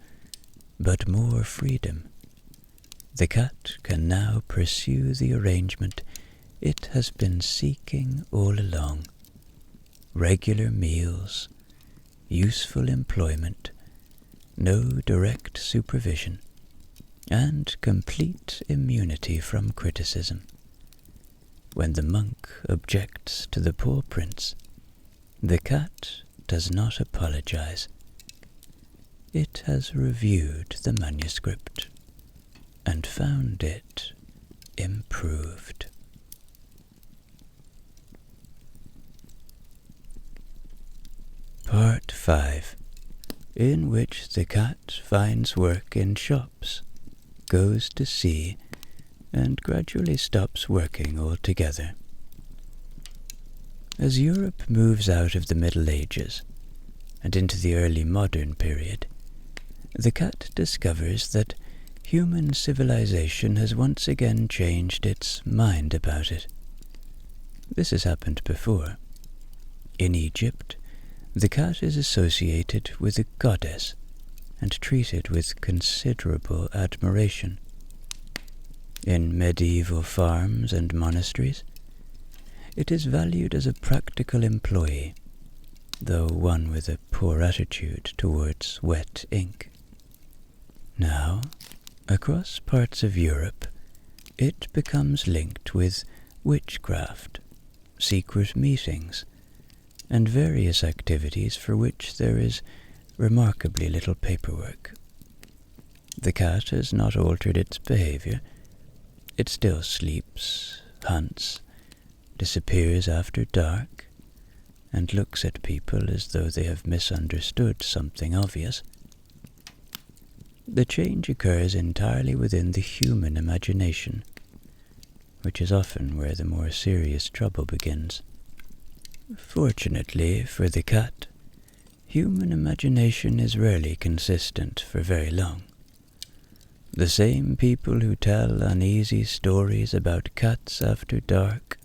but more freedom. The cat can now pursue the arrangement it has been seeking all along: regular meals, useful employment, no direct supervision, and complete immunity from criticism. When the monk objects to the paw prints, the cat does not apologize. It has reviewed the manuscript and found it improved. Part 5, in which the cat finds work in shops, goes to sea, and gradually stops working altogether. As Europe moves out of the Middle Ages and into the early modern period, the cat discovers that human civilization has once again changed its mind about it. This has happened before. In Egypt, the cat is associated with a goddess and treated with considerable admiration. In medieval farms and monasteries, it is valued as a practical employee, though one with a poor attitude towards wet ink. Now, across parts of Europe, it becomes linked with witchcraft, secret meetings, and various activities for which there is remarkably little paperwork. The cat has not altered its behavior. It still sleeps, hunts, disappears after dark, and looks at people as though they have misunderstood something obvious. The change occurs entirely within the human imagination, which is often where the more serious trouble begins. Fortunately for the cat, human imagination is rarely consistent for very long. The same people who tell uneasy stories about cats after dark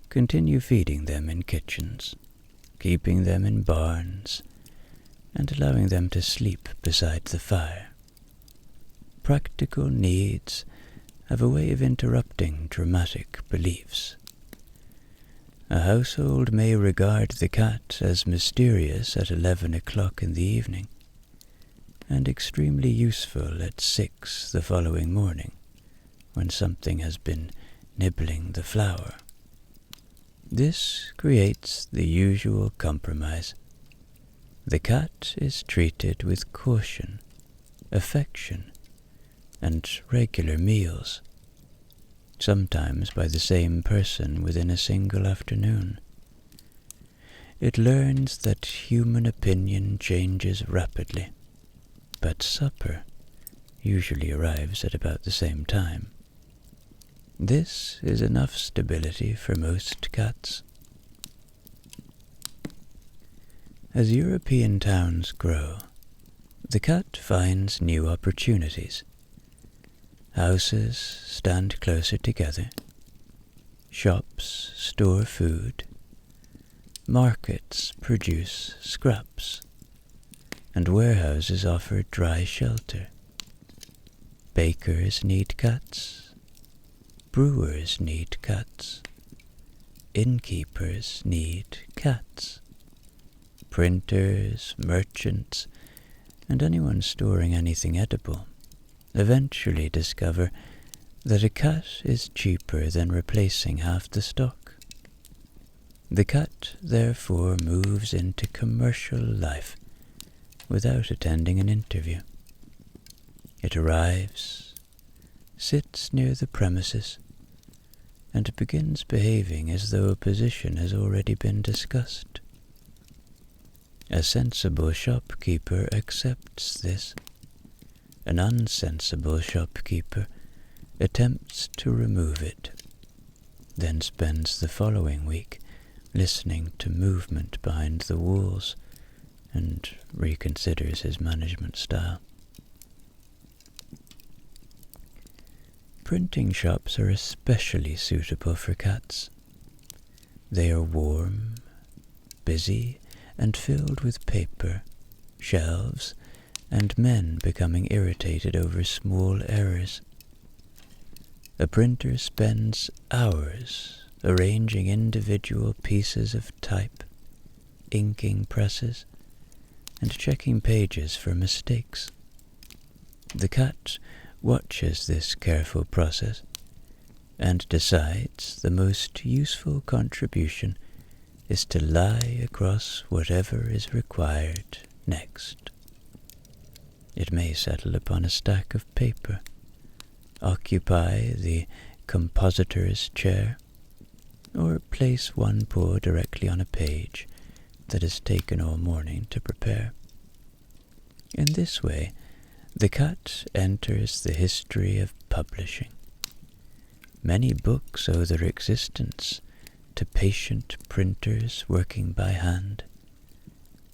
continue feeding them in kitchens, keeping them in barns, and allowing them to sleep beside the fire. Practical needs have a way of interrupting dramatic beliefs. A household may regard the cat as mysterious at 11 o'clock in the evening, and extremely useful at 6 the following morning, when something has been nibbling the flour. This creates the usual compromise. The cat is treated with caution, affection, and regular meals, sometimes by the same person within a single afternoon. It learns that human opinion changes rapidly, but supper usually arrives at about the same time. This is enough stability for most cats. As European towns grow, the cat finds new opportunities. Houses stand closer together, shops store food, markets produce scraps, and warehouses offer dry shelter. Bakers need cats, brewers need cats, innkeepers need cats. Printers, merchants, and anyone storing anything edible eventually discover that a cat is cheaper than replacing half the stock. The cat therefore moves into commercial life without attending an interview. It arrives, sits near the premises, and begins behaving as though a position has already been discussed. A sensible shopkeeper accepts this. An unsensible shopkeeper attempts to remove it, then spends the following week listening to movement behind the walls and reconsiders his management style. Printing shops are especially suitable for cats. They are warm, busy, and filled with paper, shelves, and men becoming irritated over small errors. A printer spends hours arranging individual pieces of type, inking presses, and checking pages for mistakes. The cat watches this careful process and decides the most useful contribution is to lie across whatever is required next. It may settle upon a stack of paper, occupy the compositor's chair, or place one paw directly on a page that has taken all morning to prepare. In this way, the cat enters the history of publishing. Many books owe their existence to patient printers working by hand.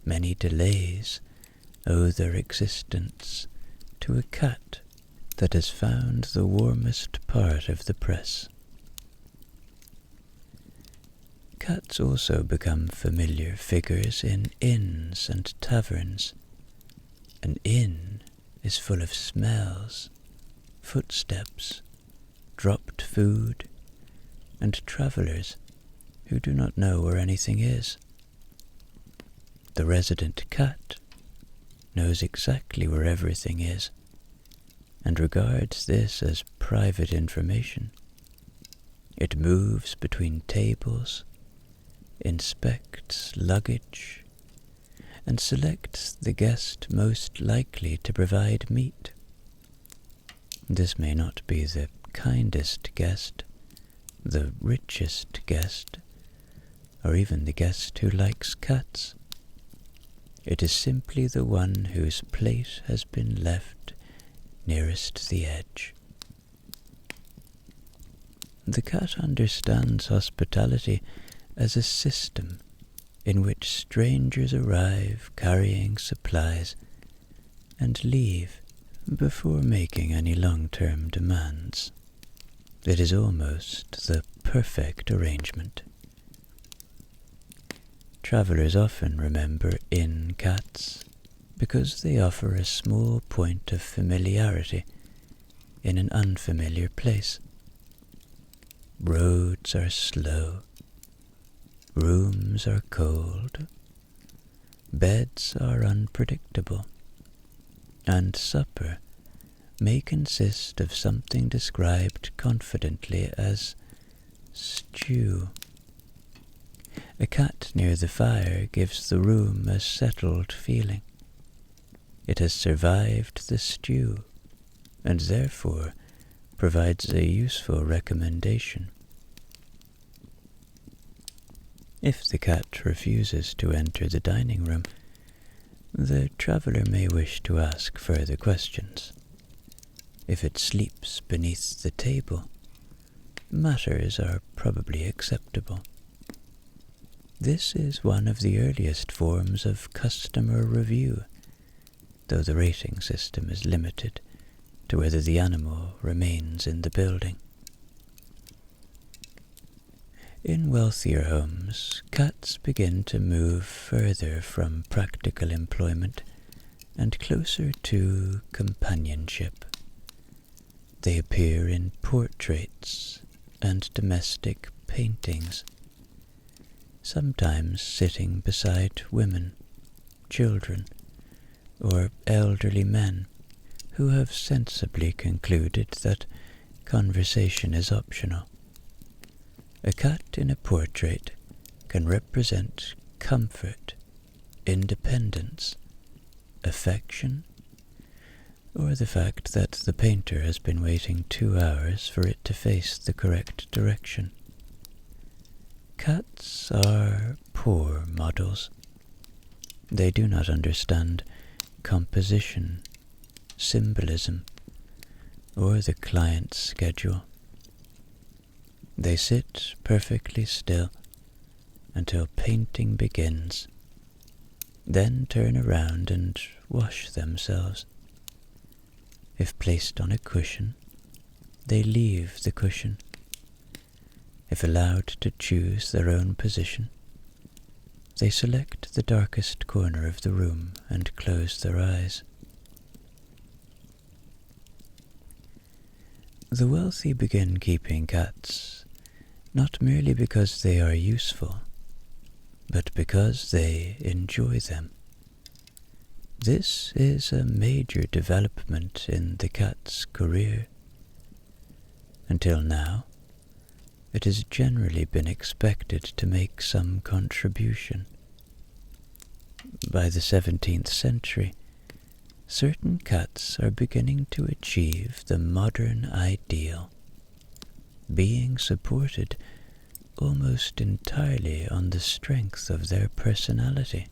Many delays owe their existence to a cat that has found the warmest part of the press. Cats also become familiar figures in inns and taverns. An inn is full of smells, footsteps, dropped food, and travellers who do not know where anything is. The resident cat knows exactly where everything is, and regards this as private information. It moves between tables, inspects luggage, and selects the guest most likely to provide meat. This may not be the kindest guest, the richest guest, or even the guest who likes cats. It is simply the one whose plate has been left nearest the edge. The cat understands hospitality as a system in which strangers arrive carrying supplies and leave before making any long-term demands. It is almost the perfect arrangement. Travellers often remember inn cats because they offer a small point of familiarity in an unfamiliar place. Roads are slow, rooms are cold, beds are unpredictable, and supper may consist of something described confidently as stew. A cat near the fire gives the room a settled feeling. It has survived the stew, and therefore provides a useful recommendation. If the cat refuses to enter the dining room, the traveller may wish to ask further questions. If it sleeps beneath the table, matters are probably acceptable. This is one of the earliest forms of customer review, though the rating system is limited to whether the animal remains in the building. In wealthier homes, cats begin to move further from practical employment and closer to companionship. They appear in portraits and domestic paintings, sometimes sitting beside women, children, or elderly men who have sensibly concluded that conversation is optional. A cat in a portrait can represent comfort, independence, affection, or the fact that the painter has been waiting 2 hours for it to face the correct direction. Cats are poor models. They do not understand composition, symbolism, or the client's schedule. They sit perfectly still until painting begins, then turn around and wash themselves. If placed on a cushion, they leave the cushion. If allowed to choose their own position, they select the darkest corner of the room and close their eyes. The wealthy begin keeping cats not merely because they are useful, but because they enjoy them. This is a major development in the cat's career. Until now, it has generally been expected to make some contribution. By the 17th century, certain cats are beginning to achieve the modern ideal, being supported almost entirely on the strength of their personality.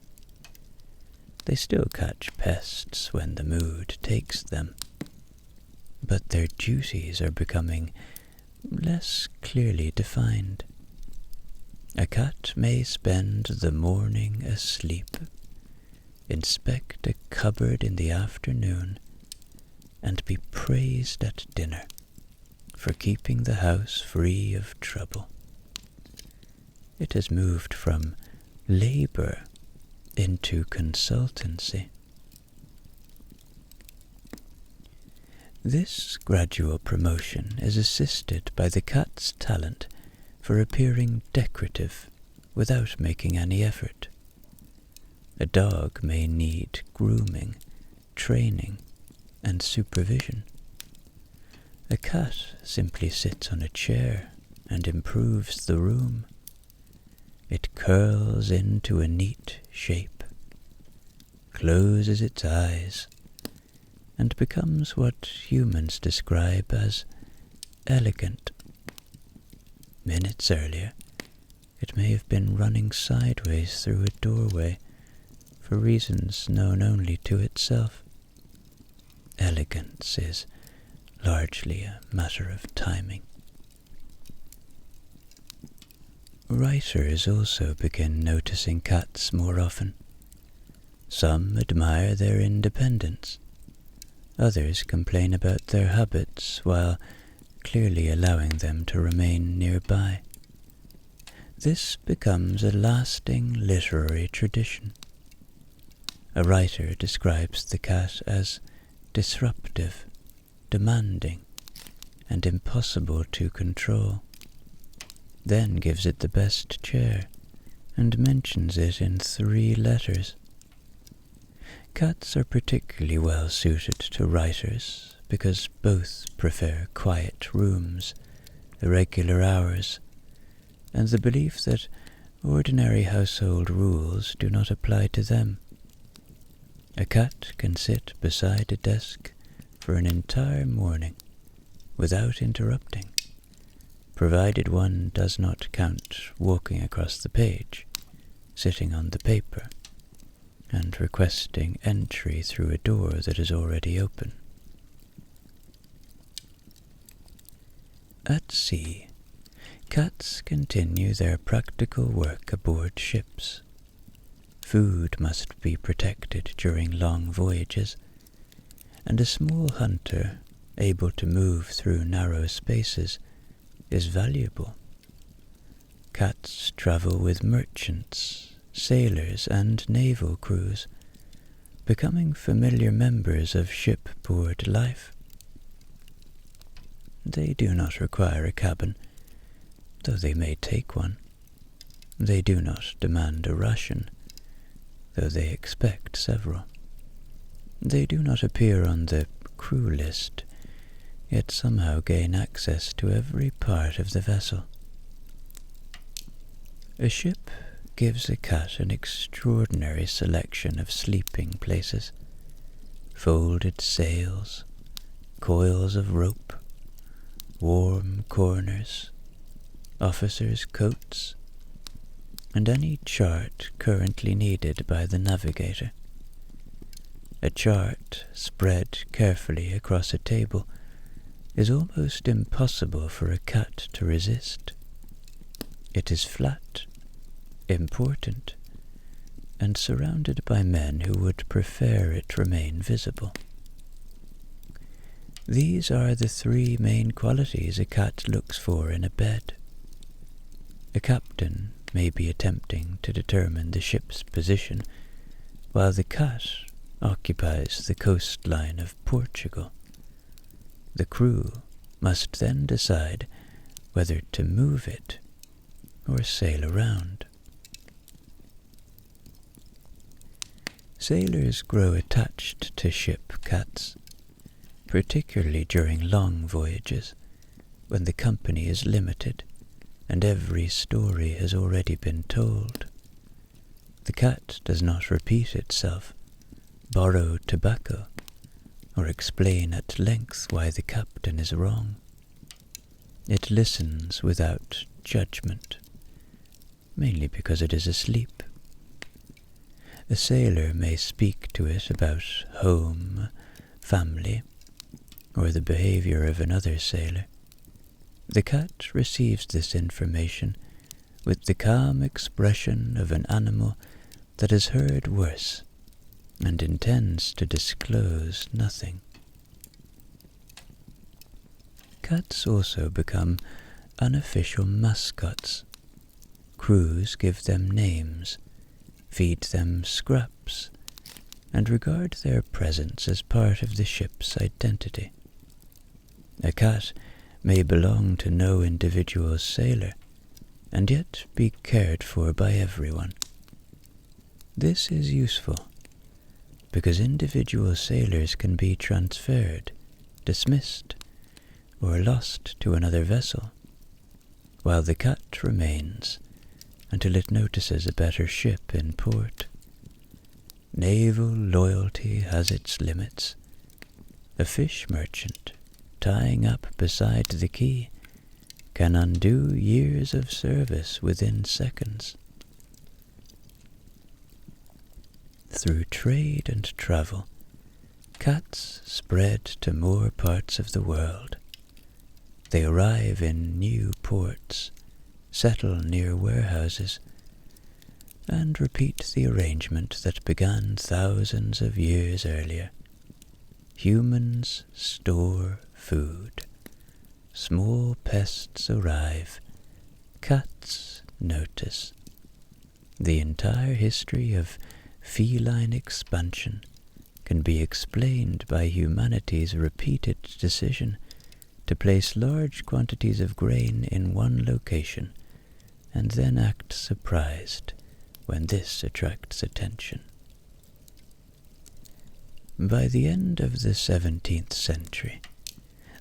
They still catch pests when the mood takes them, but their duties are becoming less clearly defined. A cat may spend the morning asleep, inspect a cupboard in the afternoon, and be praised at dinner for keeping the house free of trouble. It has moved from labor into consultancy. This gradual promotion is assisted by the cat's talent for appearing decorative without making any effort. A dog may need grooming, training, and supervision. A cat simply sits on a chair and improves the room. It curls into a neat shape, closes its eyes, and becomes what humans describe as elegant. Minutes earlier, it may have been running sideways through a doorway for reasons known only to itself. Elegance is largely a matter of timing. Writers also begin noticing cats more often. Some admire their independence. Others complain about their habits while clearly allowing them to remain nearby. This becomes a lasting literary tradition. A writer describes the cat as disruptive, demanding, and impossible to control, then gives it the best chair and mentions it in 3 letters. Cats are particularly well suited to writers because both prefer quiet rooms, irregular hours, and the belief that ordinary household rules do not apply to them. A cat can sit beside a desk for an entire morning without interrupting, provided one does not count walking across the page, sitting on the paper, and requesting entry through a door that is already open. At sea, cats continue their practical work aboard ships. Food must be protected during long voyages, and a small hunter able to move through narrow spaces is valuable. Cats travel with merchants, sailors, and naval crews, becoming familiar members of shipboard life. They do not require a cabin, though they may take one. They do not demand a ration, though they expect several. They do not appear on the crew list, yet somehow gain access to every part of the vessel. A ship gives a cat an extraordinary selection of sleeping places, folded sails, coils of rope, warm corners, officers' coats, and any chart currently needed by the navigator. A chart spread carefully across a table is almost impossible for a cat to resist. It is flat, important, and surrounded by men who would prefer it remain visible. These are the three main qualities a cat looks for in a bed. A captain may be attempting to determine the ship's position, while the cat occupies the coastline of Portugal. The crew must then decide whether to move it or sail around. Sailors grow attached to ship cats, particularly during long voyages, when the company is limited and every story has already been told. The cat does not repeat itself, borrow tobacco, or explain at length why the captain is wrong. It listens without judgment, mainly because it is asleep. A sailor may speak to it about home, family, or the behavior of another sailor. The cat receives this information with the calm expression of an animal that has heard worse and intends to disclose nothing. Cats also become unofficial mascots. Crews give them names, feed them scraps, and regard their presence as part of the ship's identity. A cat may belong to no individual sailor, and yet be cared for by everyone. This is useful, because individual sailors can be transferred, dismissed, or lost to another vessel, while the cat remains until it notices a better ship in port. Naval loyalty has its limits. A fish merchant, tying up beside the quay, can undo years of service within seconds. Through trade and travel, cats spread to more parts of the world. They arrive in new ports, settle near warehouses, and repeat the arrangement that began thousands of years earlier. Humans store food. Small pests arrive. Cats notice. The entire history of feline expansion can be explained by humanity's repeated decision to place large quantities of grain in one location and then act surprised when this attracts attention. By the end of the 17th century,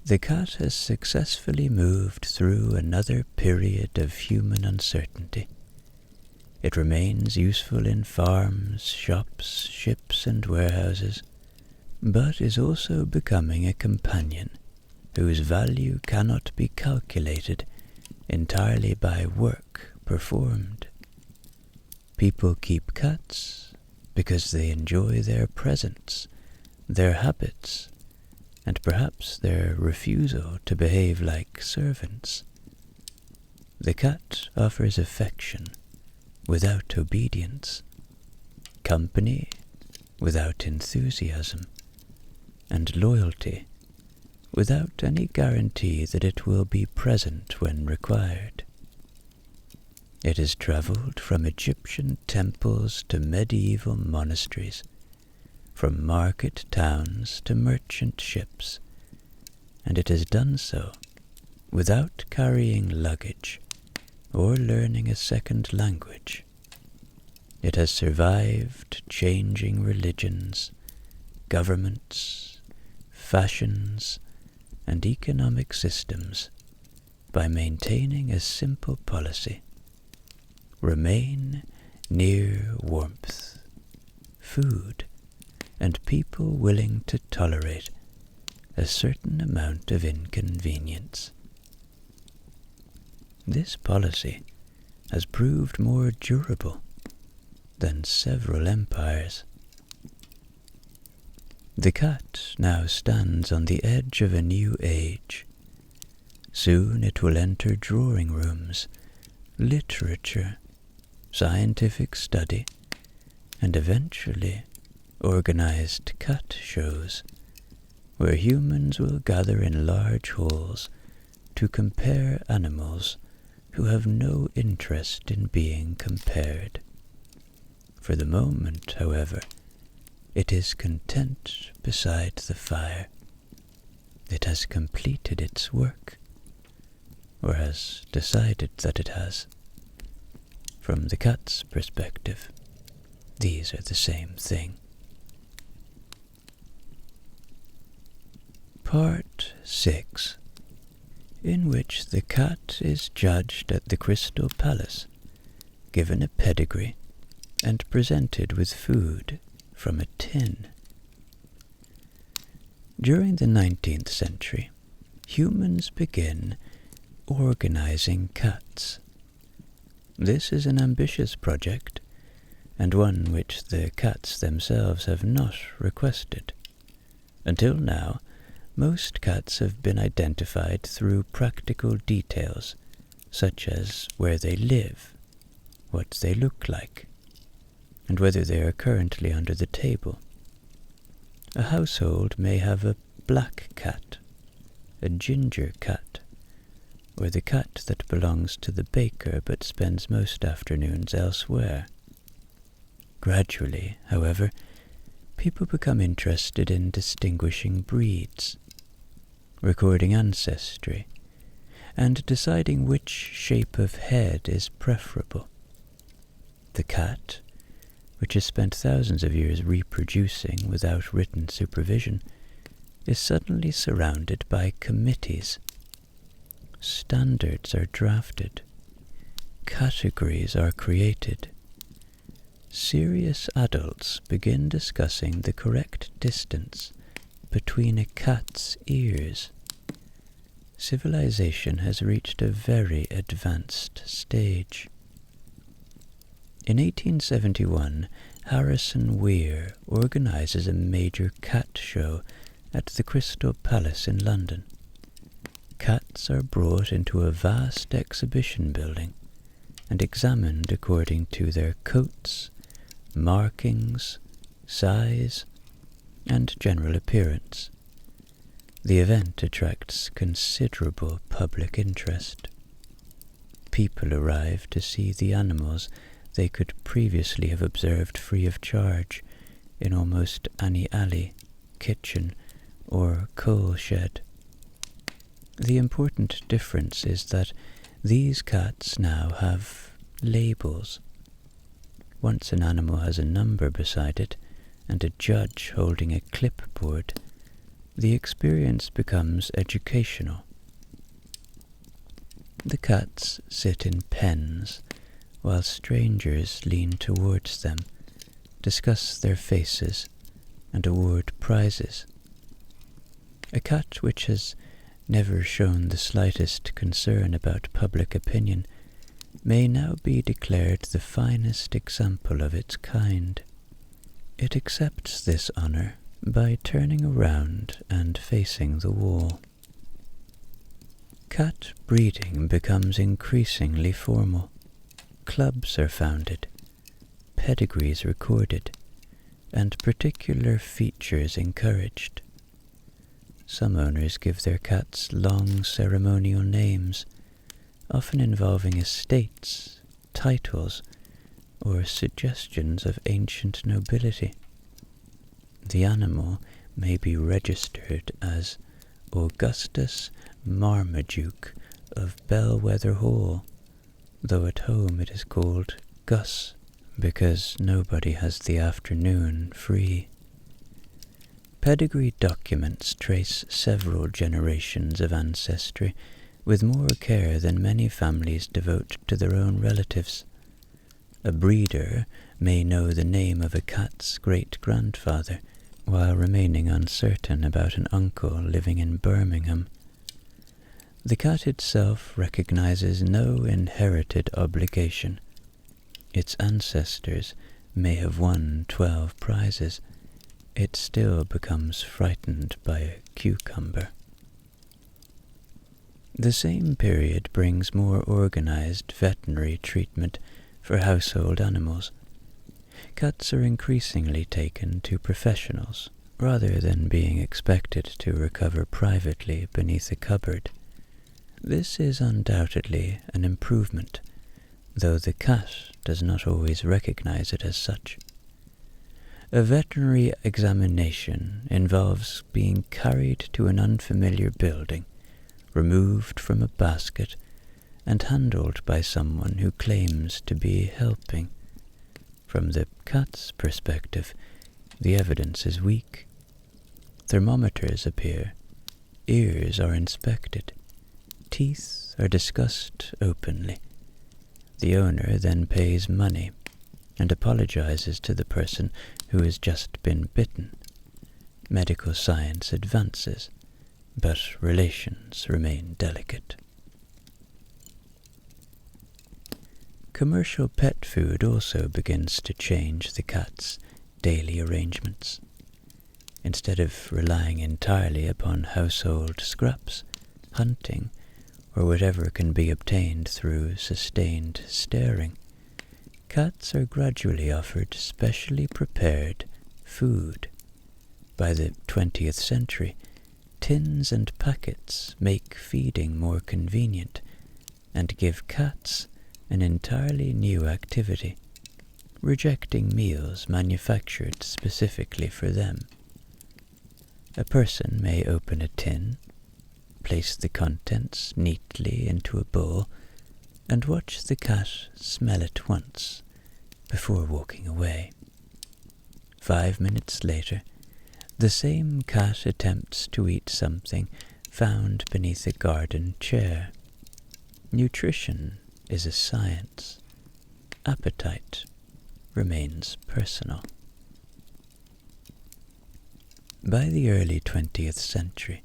the cat has successfully moved through another period of human uncertainty. It remains useful in farms, shops, ships, and warehouses, but is also becoming a companion whose value cannot be calculated entirely by work performed. People keep cats because they enjoy their presence, their habits, and perhaps their refusal to behave like servants. The cat offers affection without obedience, company without enthusiasm, and loyalty without any guarantee that it will be present when required. It has travelled from Egyptian temples to medieval monasteries, from market towns to merchant ships, and it has done so without carrying luggage or learning a second language. It has survived changing religions, governments, fashions, and economic systems by maintaining a simple policy: remain near warmth, food, and people willing to tolerate a certain amount of inconvenience. This policy has proved more durable than several empires. The cat now stands on the edge of a new age. Soon it will enter drawing rooms, literature, scientific study, and eventually organized cat shows, where humans will gather in large halls to compare animals who have no interest in being compared. For the moment, however, it is content beside the fire. It has completed its work, or has decided that it has. From the cat's perspective, these are the same thing. Part 6, in which the cat is judged at the Crystal Palace, given a pedigree, and presented with food from a tin. During the 19th century, humans begin organizing cats. This is an ambitious project, and one which the cats themselves have not requested. Until now, most cats have been identified through practical details, such as where they live, what they look like, and whether they are currently under the table. A household may have a black cat, a ginger cat, or the cat that belongs to the baker but spends most afternoons elsewhere. Gradually, however, people become interested in distinguishing breeds, recording ancestry, and deciding which shape of head is preferable. The cat, which has spent thousands of years reproducing without written supervision, is suddenly surrounded by committees. Standards are drafted. Categories are created. Serious adults begin discussing the correct distance between a cat's ears. Civilization has reached a very advanced stage. In 1871, Harrison Weir organizes a major cat show at the Crystal Palace in London. Cats are brought into a vast exhibition building and examined according to their coats, markings, size, and general appearance. The event attracts considerable public interest. People arrive to see the animals they could previously have observed free of charge in almost any alley, kitchen, or coal shed. The important difference is that these cats now have labels. Once an animal has a number beside it and a judge holding a clipboard, the experience becomes educational. The cats sit in pens, while strangers lean towards them, discuss their faces, and award prizes. A cat which has never shown the slightest concern about public opinion may now be declared the finest example of its kind. It accepts this honor by turning around and facing the wall. Cat breeding becomes increasingly formal. Clubs are founded, pedigrees recorded, and particular features encouraged. Some owners give their cats long ceremonial names, often involving estates, titles, or suggestions of ancient nobility. The animal may be registered as Augustus Marmaduke of Bellwether Hall, though at home it is called Gus, because nobody has the afternoon free. Pedigree documents trace several generations of ancestry with more care than many families devote to their own relatives. A breeder may know the name of a cat's great-grandfather, while remaining uncertain about an uncle living in Birmingham. The cat itself recognizes no inherited obligation. Its ancestors may have won 12 prizes. It still becomes frightened by a cucumber. The same period brings more organized veterinary treatment for household animals. Cats are increasingly taken to professionals, rather than being expected to recover privately beneath a cupboard. This is undoubtedly an improvement, though the cat does not always recognize it as such. A veterinary examination involves being carried to an unfamiliar building, removed from a basket, and handled by someone who claims to be helping. From the cat's perspective, the evidence is weak. Thermometers appear, ears are inspected, teeth are discussed openly. The owner then pays money and apologizes to the person who has just been bitten. Medical science advances, but relations remain delicate. Commercial pet food also begins to change the cat's daily arrangements. Instead of relying entirely upon household scraps, hunting, or whatever can be obtained through sustained staring, cats are gradually offered specially prepared food. By the 20th century, tins and packets make feeding more convenient and give cats an entirely new activity, rejecting meals manufactured specifically for them. A person may open a tin, place the contents neatly into a bowl, and watch the cat smell it once before walking away. 5 minutes later, the same cat attempts to eat something found beneath a garden chair. Nutrition is a science. Appetite remains personal. By the early 20th century,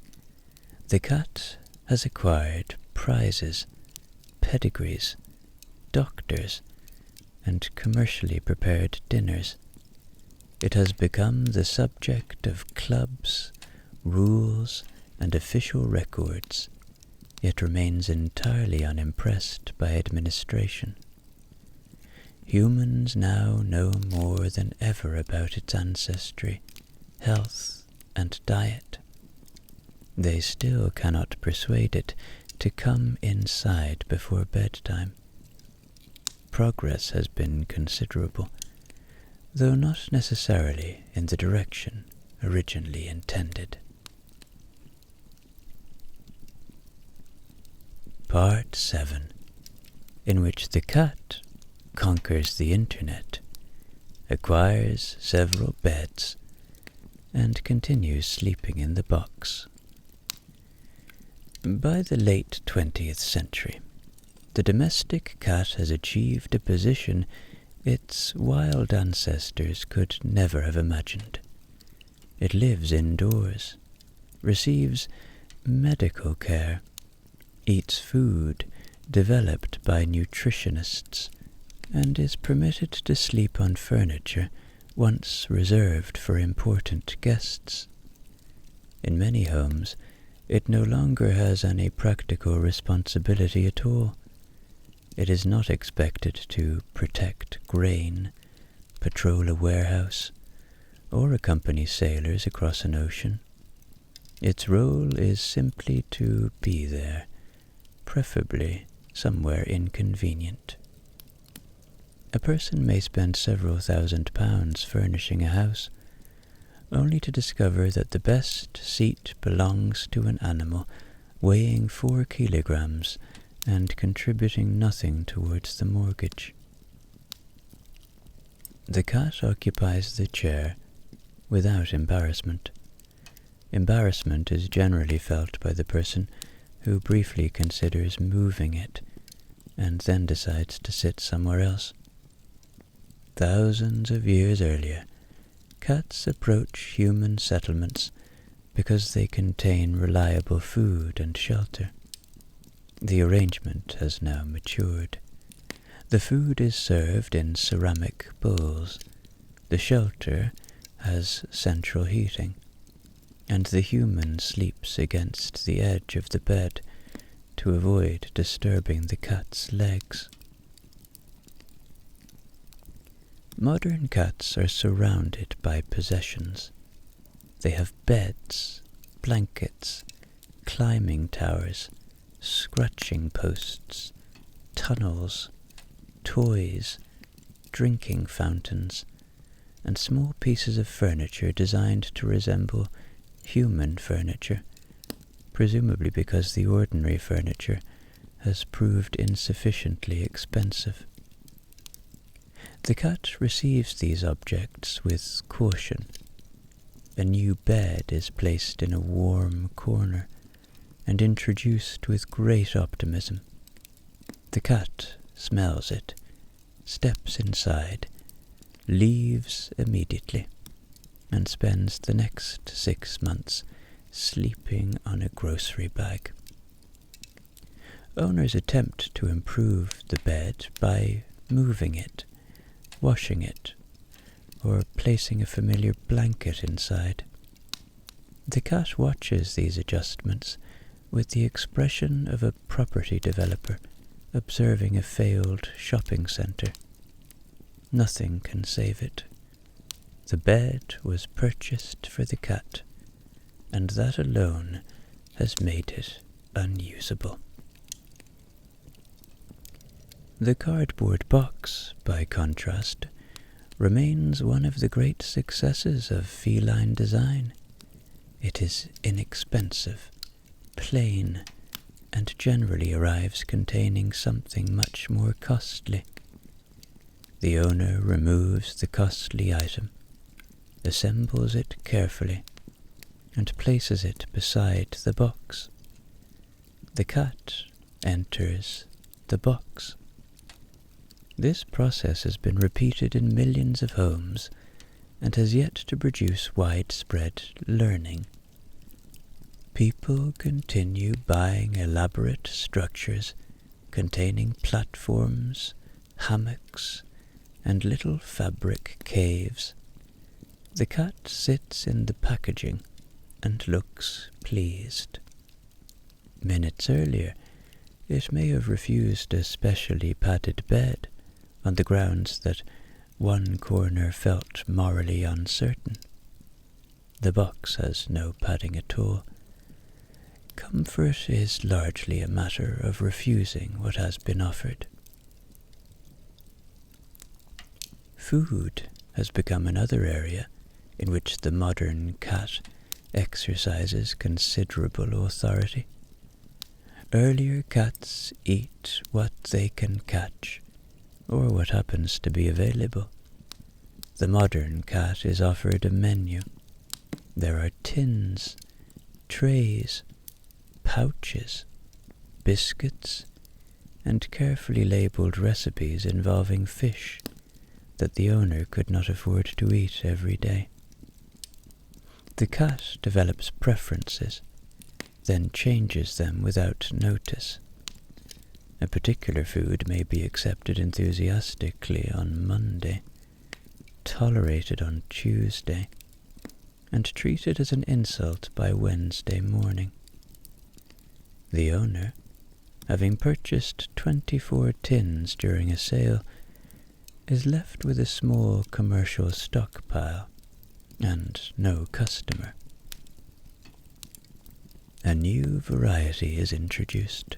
the cat has acquired prizes, pedigrees, doctors, and commercially prepared dinners. It has become the subject of clubs, rules, and official records, yet remains entirely unimpressed by administration. Humans now know more than ever about its ancestry, health, and diet. They still cannot persuade it to come inside before bedtime. Progress has been considerable, though not necessarily in the direction originally intended. Part 7, in which the cat conquers the internet, acquires several beds, and continues sleeping in the box. By the late 20th century, The domestic cat has achieved a position its wild ancestors could never have imagined. It lives indoors, receives medical care, eats food developed by nutritionists, and is permitted to sleep on furniture once reserved for important guests. In many homes, it no longer has any practical responsibility at all. It is not expected to protect grain, patrol a warehouse, or accompany sailors across an ocean. Its role is simply to be there, preferably somewhere inconvenient. A person may spend several £1,000s furnishing a house, only to discover that the best seat belongs to an animal weighing 4 kilograms and contributing nothing towards the mortgage. The cat occupies the chair without embarrassment. Embarrassment is generally felt by the person who briefly considers moving it and then decides to sit somewhere else. Thousands of years earlier, cats approach human settlements because they contain reliable food and shelter. The arrangement has now matured. The food is served in ceramic bowls, the shelter has central heating, and the human sleeps against the edge of the bed to avoid disturbing the cat's legs. Modern cats are surrounded by possessions. They have beds, blankets, climbing towers, scratching posts, tunnels, toys, drinking fountains, and small pieces of furniture designed to resemble human furniture, presumably because the ordinary furniture has proved insufficiently expensive. The cat receives these objects with caution. A new bed is placed in a warm corner and introduced with great optimism. The cat smells it, steps inside, leaves immediately, and spends the next 6 months sleeping on a grocery bag. Owners attempt to improve the bed by moving it, washing it, or placing a familiar blanket inside. The cat watches these adjustments with the expression of a property developer observing a failed shopping centre. Nothing can save it. The bed was purchased for the cat, and that alone has made it unusable. The cardboard box, by contrast, remains one of the great successes of feline design. It is inexpensive, plain, and generally arrives containing something much more costly. The owner removes the costly item, assembles it carefully, and places it beside the box. The cat enters the box. This process has been repeated in millions of homes and has yet to produce widespread learning. People continue buying elaborate structures containing platforms, hammocks, and little fabric caves. The cat sits in the packaging and looks pleased. Minutes earlier, it may have refused a specially padded bed on the grounds that one corner felt morally uncertain. The box has no padding at all. Comfort is largely a matter of refusing what has been offered. Food has become another area in which the modern cat exercises considerable authority. Earlier cats eat what they can catch, or what happens to be available. The modern cat is offered a menu. There are tins, trays, pouches, biscuits, and carefully labeled recipes involving fish that the owner could not afford to eat every day. The cat develops preferences, then changes them without notice. A particular food may be accepted enthusiastically on Monday, tolerated on Tuesday, and treated as an insult by Wednesday morning. The owner, having purchased 24 tins during a sale, is left with a small commercial stockpile and no customer. A new variety is introduced.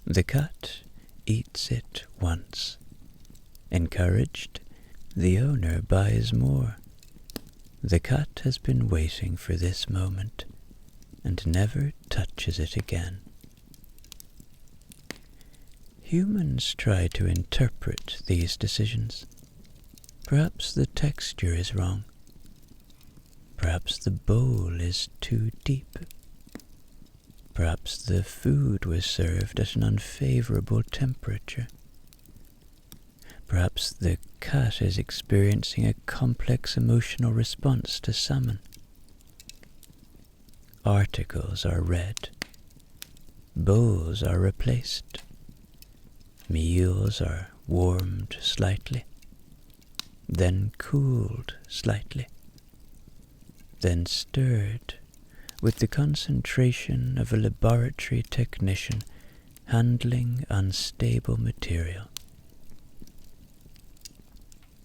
The cat eats it once. Encouraged, the owner buys more. The cat has been waiting for this moment and never touches it again. Humans try to interpret these decisions. Perhaps the texture is wrong. Perhaps the bowl is too deep. Perhaps the food was served at an unfavorable temperature. Perhaps the cat is experiencing a complex emotional response to salmon. Articles are read. Bowls are replaced. Meals are warmed slightly, then cooled slightly, then stirred with the concentration of a laboratory technician handling unstable material.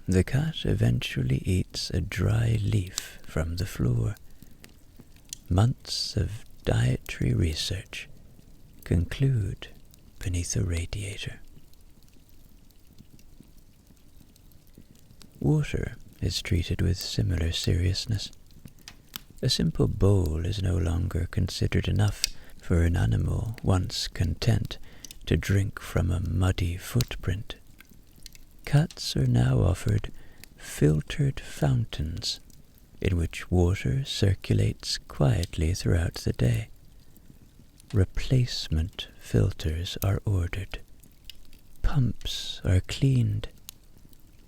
The cat eventually eats a dry leaf from the floor. Months of dietary research conclude beneath a radiator. Water is treated with similar seriousness. A simple bowl is no longer considered enough for an animal once content to drink from a muddy footprint. Cats are now offered filtered fountains in which water circulates quietly throughout the day. Replacement filters are ordered. Pumps are cleaned.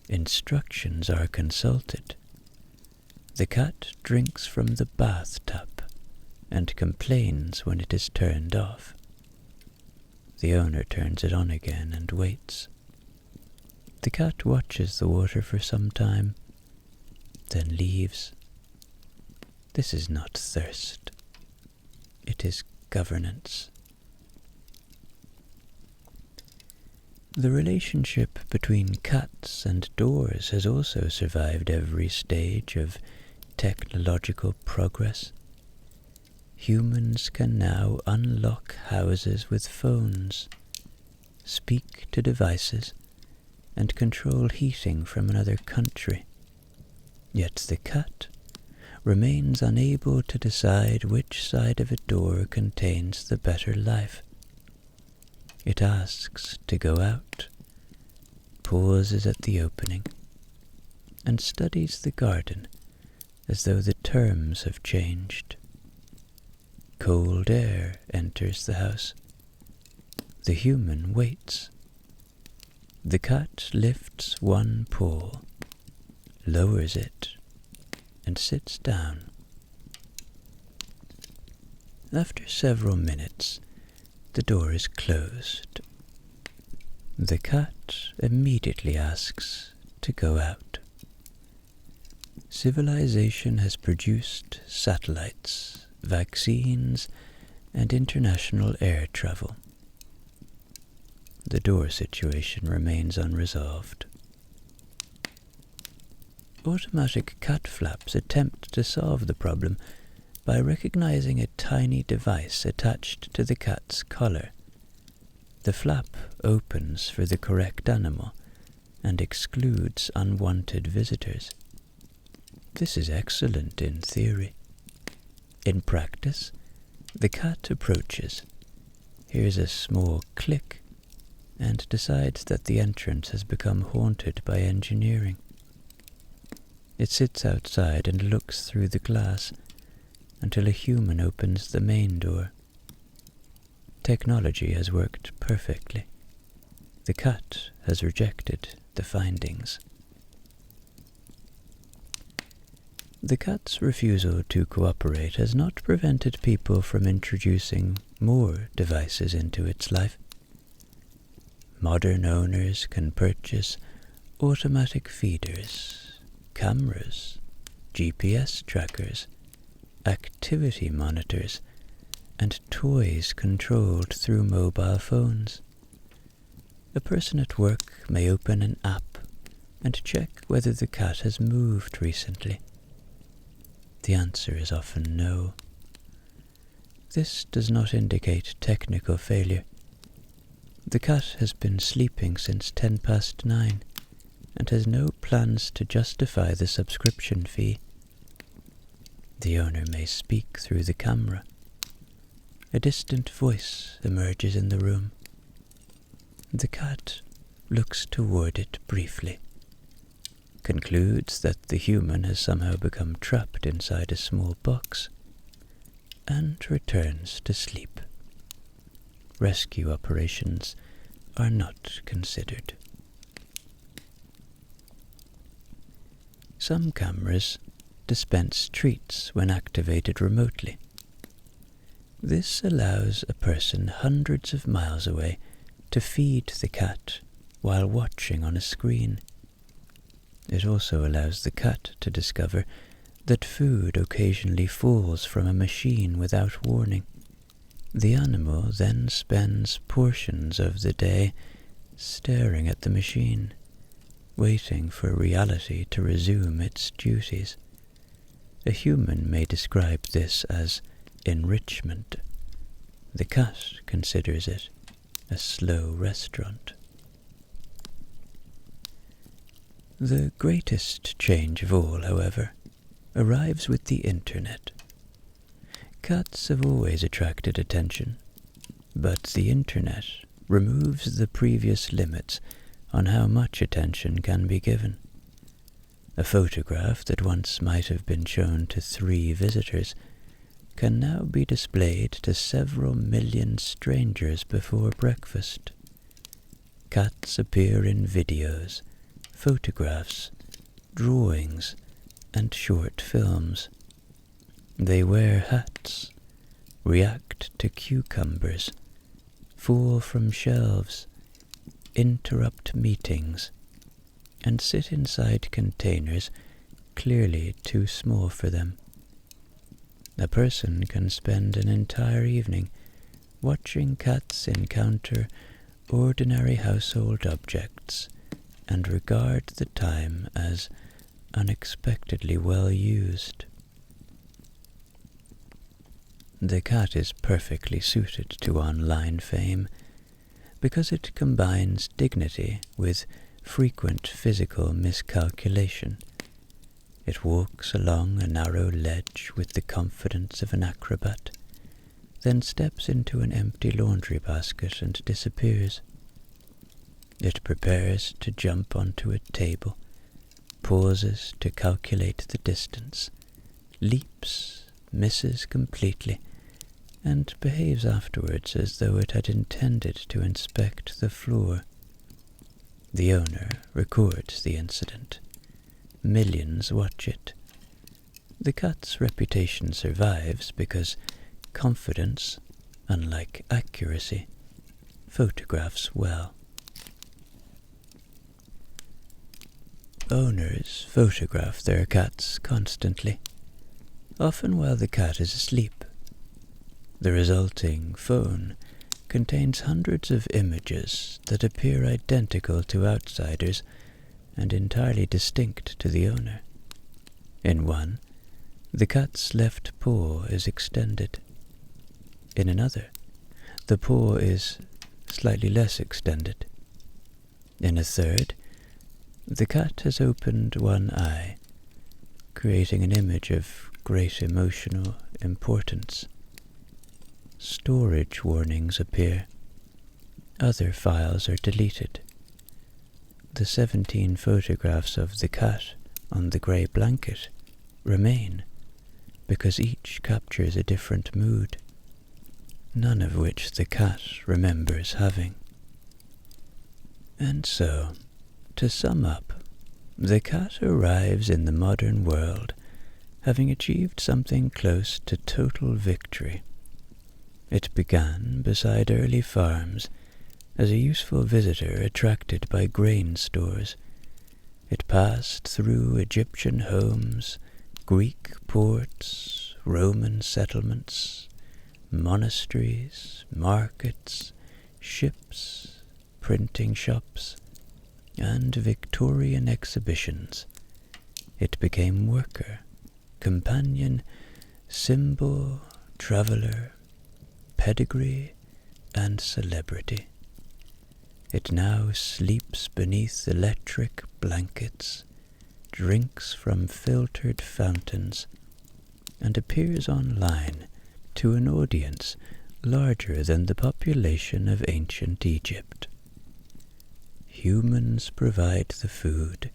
Instructions are consulted. The cat drinks from the bathtub and complains when it is turned off. The owner turns it on again and waits. The cat watches the water for some time, then leaves. This is not thirst. It is governance. The relationship between cats and doors has also survived every stage of technological progress. Humans can now unlock houses with phones, speak to devices, and control heating from another country. Yet the cat remains unable to decide which side of a door contains the better life. It asks to go out, pauses at the opening, and studies the garden as though the terms have changed. Cold air enters the house. The human waits. The cat lifts one paw, lowers it, and sits down. After several minutes, the door is closed. The cat immediately asks to go out. Civilization has produced satellites, vaccines, and international air travel. The door situation remains unresolved. Automatic cat flaps attempt to solve the problem by recognizing a tiny device attached to the cat's collar. The flap opens for the correct animal and excludes unwanted visitors. This is excellent in theory. In practice, the cat approaches, hears a small click, and decides that the entrance has become haunted by engineering. It sits outside and looks through the glass until a human opens the main door. Technology has worked perfectly. The cat has rejected the findings. The cat's refusal to cooperate has not prevented people from introducing more devices into its life. Modern owners can purchase automatic feeders, cameras, GPS trackers, activity monitors, and toys controlled through mobile phones. A person at work may open an app and check whether the cat has moved recently. The answer is often no. This does not indicate technical failure. The cat has been sleeping since 9:10 and has no plans to justify the subscription fee. The owner may speak through the camera. A distant voice emerges in the room. The cat looks toward it briefly, concludes that the human has somehow become trapped inside a small box, and returns to sleep. Rescue operations are not considered. Some cameras dispense treats when activated remotely. This allows a person hundreds of miles away to feed the cat while watching on a screen. It also allows the cat to discover that food occasionally falls from a machine without warning. The animal then spends portions of the day staring at the machine, waiting for reality to resume its duties. A human may describe this as enrichment. The cat considers it a slow restaurant. The greatest change of all, however, arrives with the internet. Cats have always attracted attention, but the internet removes the previous limits on how much attention can be given. A photograph that once might have been shown to 3 visitors can now be displayed to several million strangers before breakfast. Cats appear in videos, photographs, drawings, and short films. They wear hats, react to cucumbers, fall from shelves, interrupt meetings, and sit inside containers clearly too small for them. A person can spend an entire evening watching cats encounter ordinary household objects and regard the time as unexpectedly well used. The cat is perfectly suited to online fame because it combines dignity with frequent physical miscalculation. It walks along a narrow ledge with the confidence of an acrobat, then steps into an empty laundry basket and disappears. It prepares to jump onto a table, pauses to calculate the distance, leaps, misses completely, and behaves afterwards as though it had intended to inspect the floor. The owner records the incident. Millions watch it. The cat's reputation survives because confidence, unlike accuracy, photographs well. Owners photograph their cats constantly, often while the cat is asleep. The resulting phone contains hundreds of images that appear identical to outsiders and entirely distinct to the owner. In one, the cat's left paw is extended. In another, the paw is slightly less extended. In a third, the cat has opened one eye, creating an image of great emotional importance. Storage warnings appear. Other files are deleted. The 17 photographs of the cat on the grey blanket remain, because each captures a different mood, none of which the cat remembers having. And so, to sum up, the cat arrives in the modern world having achieved something close to total victory. It began beside early farms as a useful visitor attracted by grain stores. It passed through Egyptian homes, Greek ports, Roman settlements, monasteries, markets, ships, printing shops, and Victorian exhibitions. It became worker, companion, symbol, traveller, pedigree, and celebrity. It now sleeps beneath electric blankets, drinks from filtered fountains, and appears online to an audience larger than the population of ancient Egypt. Humans provide the food,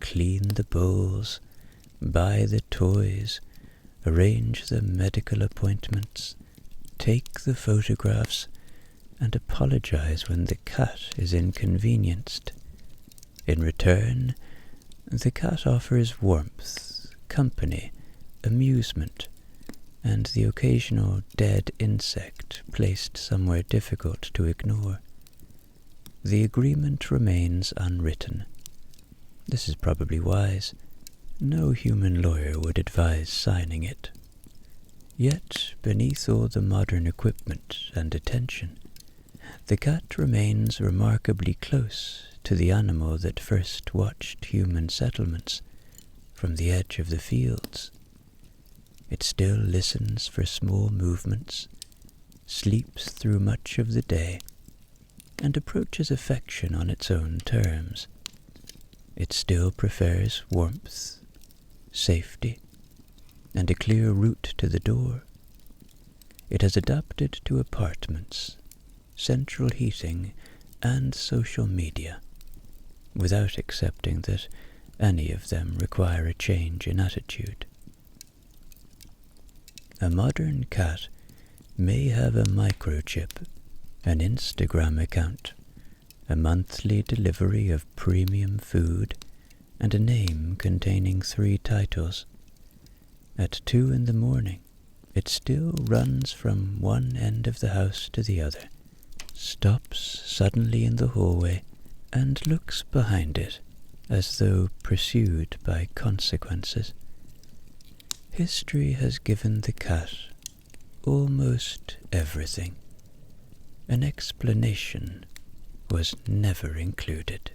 clean the bowls, buy the toys, arrange the medical appointments, take the photographs, and apologize when the cat is inconvenienced. In return, the cat offers warmth, company, amusement, and the occasional dead insect placed somewhere difficult to ignore. The agreement remains unwritten. This is probably wise. No human lawyer would advise signing it. Yet, beneath all the modern equipment and attention, the cat remains remarkably close to the animal that first watched human settlements from the edge of the fields. It still listens for small movements, sleeps through much of the day, and approaches affection on its own terms. It still prefers warmth, safety, and a clear route to the door. It has adapted to apartments, central heating, and social media, without accepting that any of them require a change in attitude. A modern cat may have a microchip, an Instagram account, a monthly delivery of premium food, and a name containing 3 titles. At 2 in the morning, it still runs from one end of the house to the other, stops suddenly in the hallway, and looks behind it as though pursued by consequences. History has given the cat almost everything. An explanation was never included.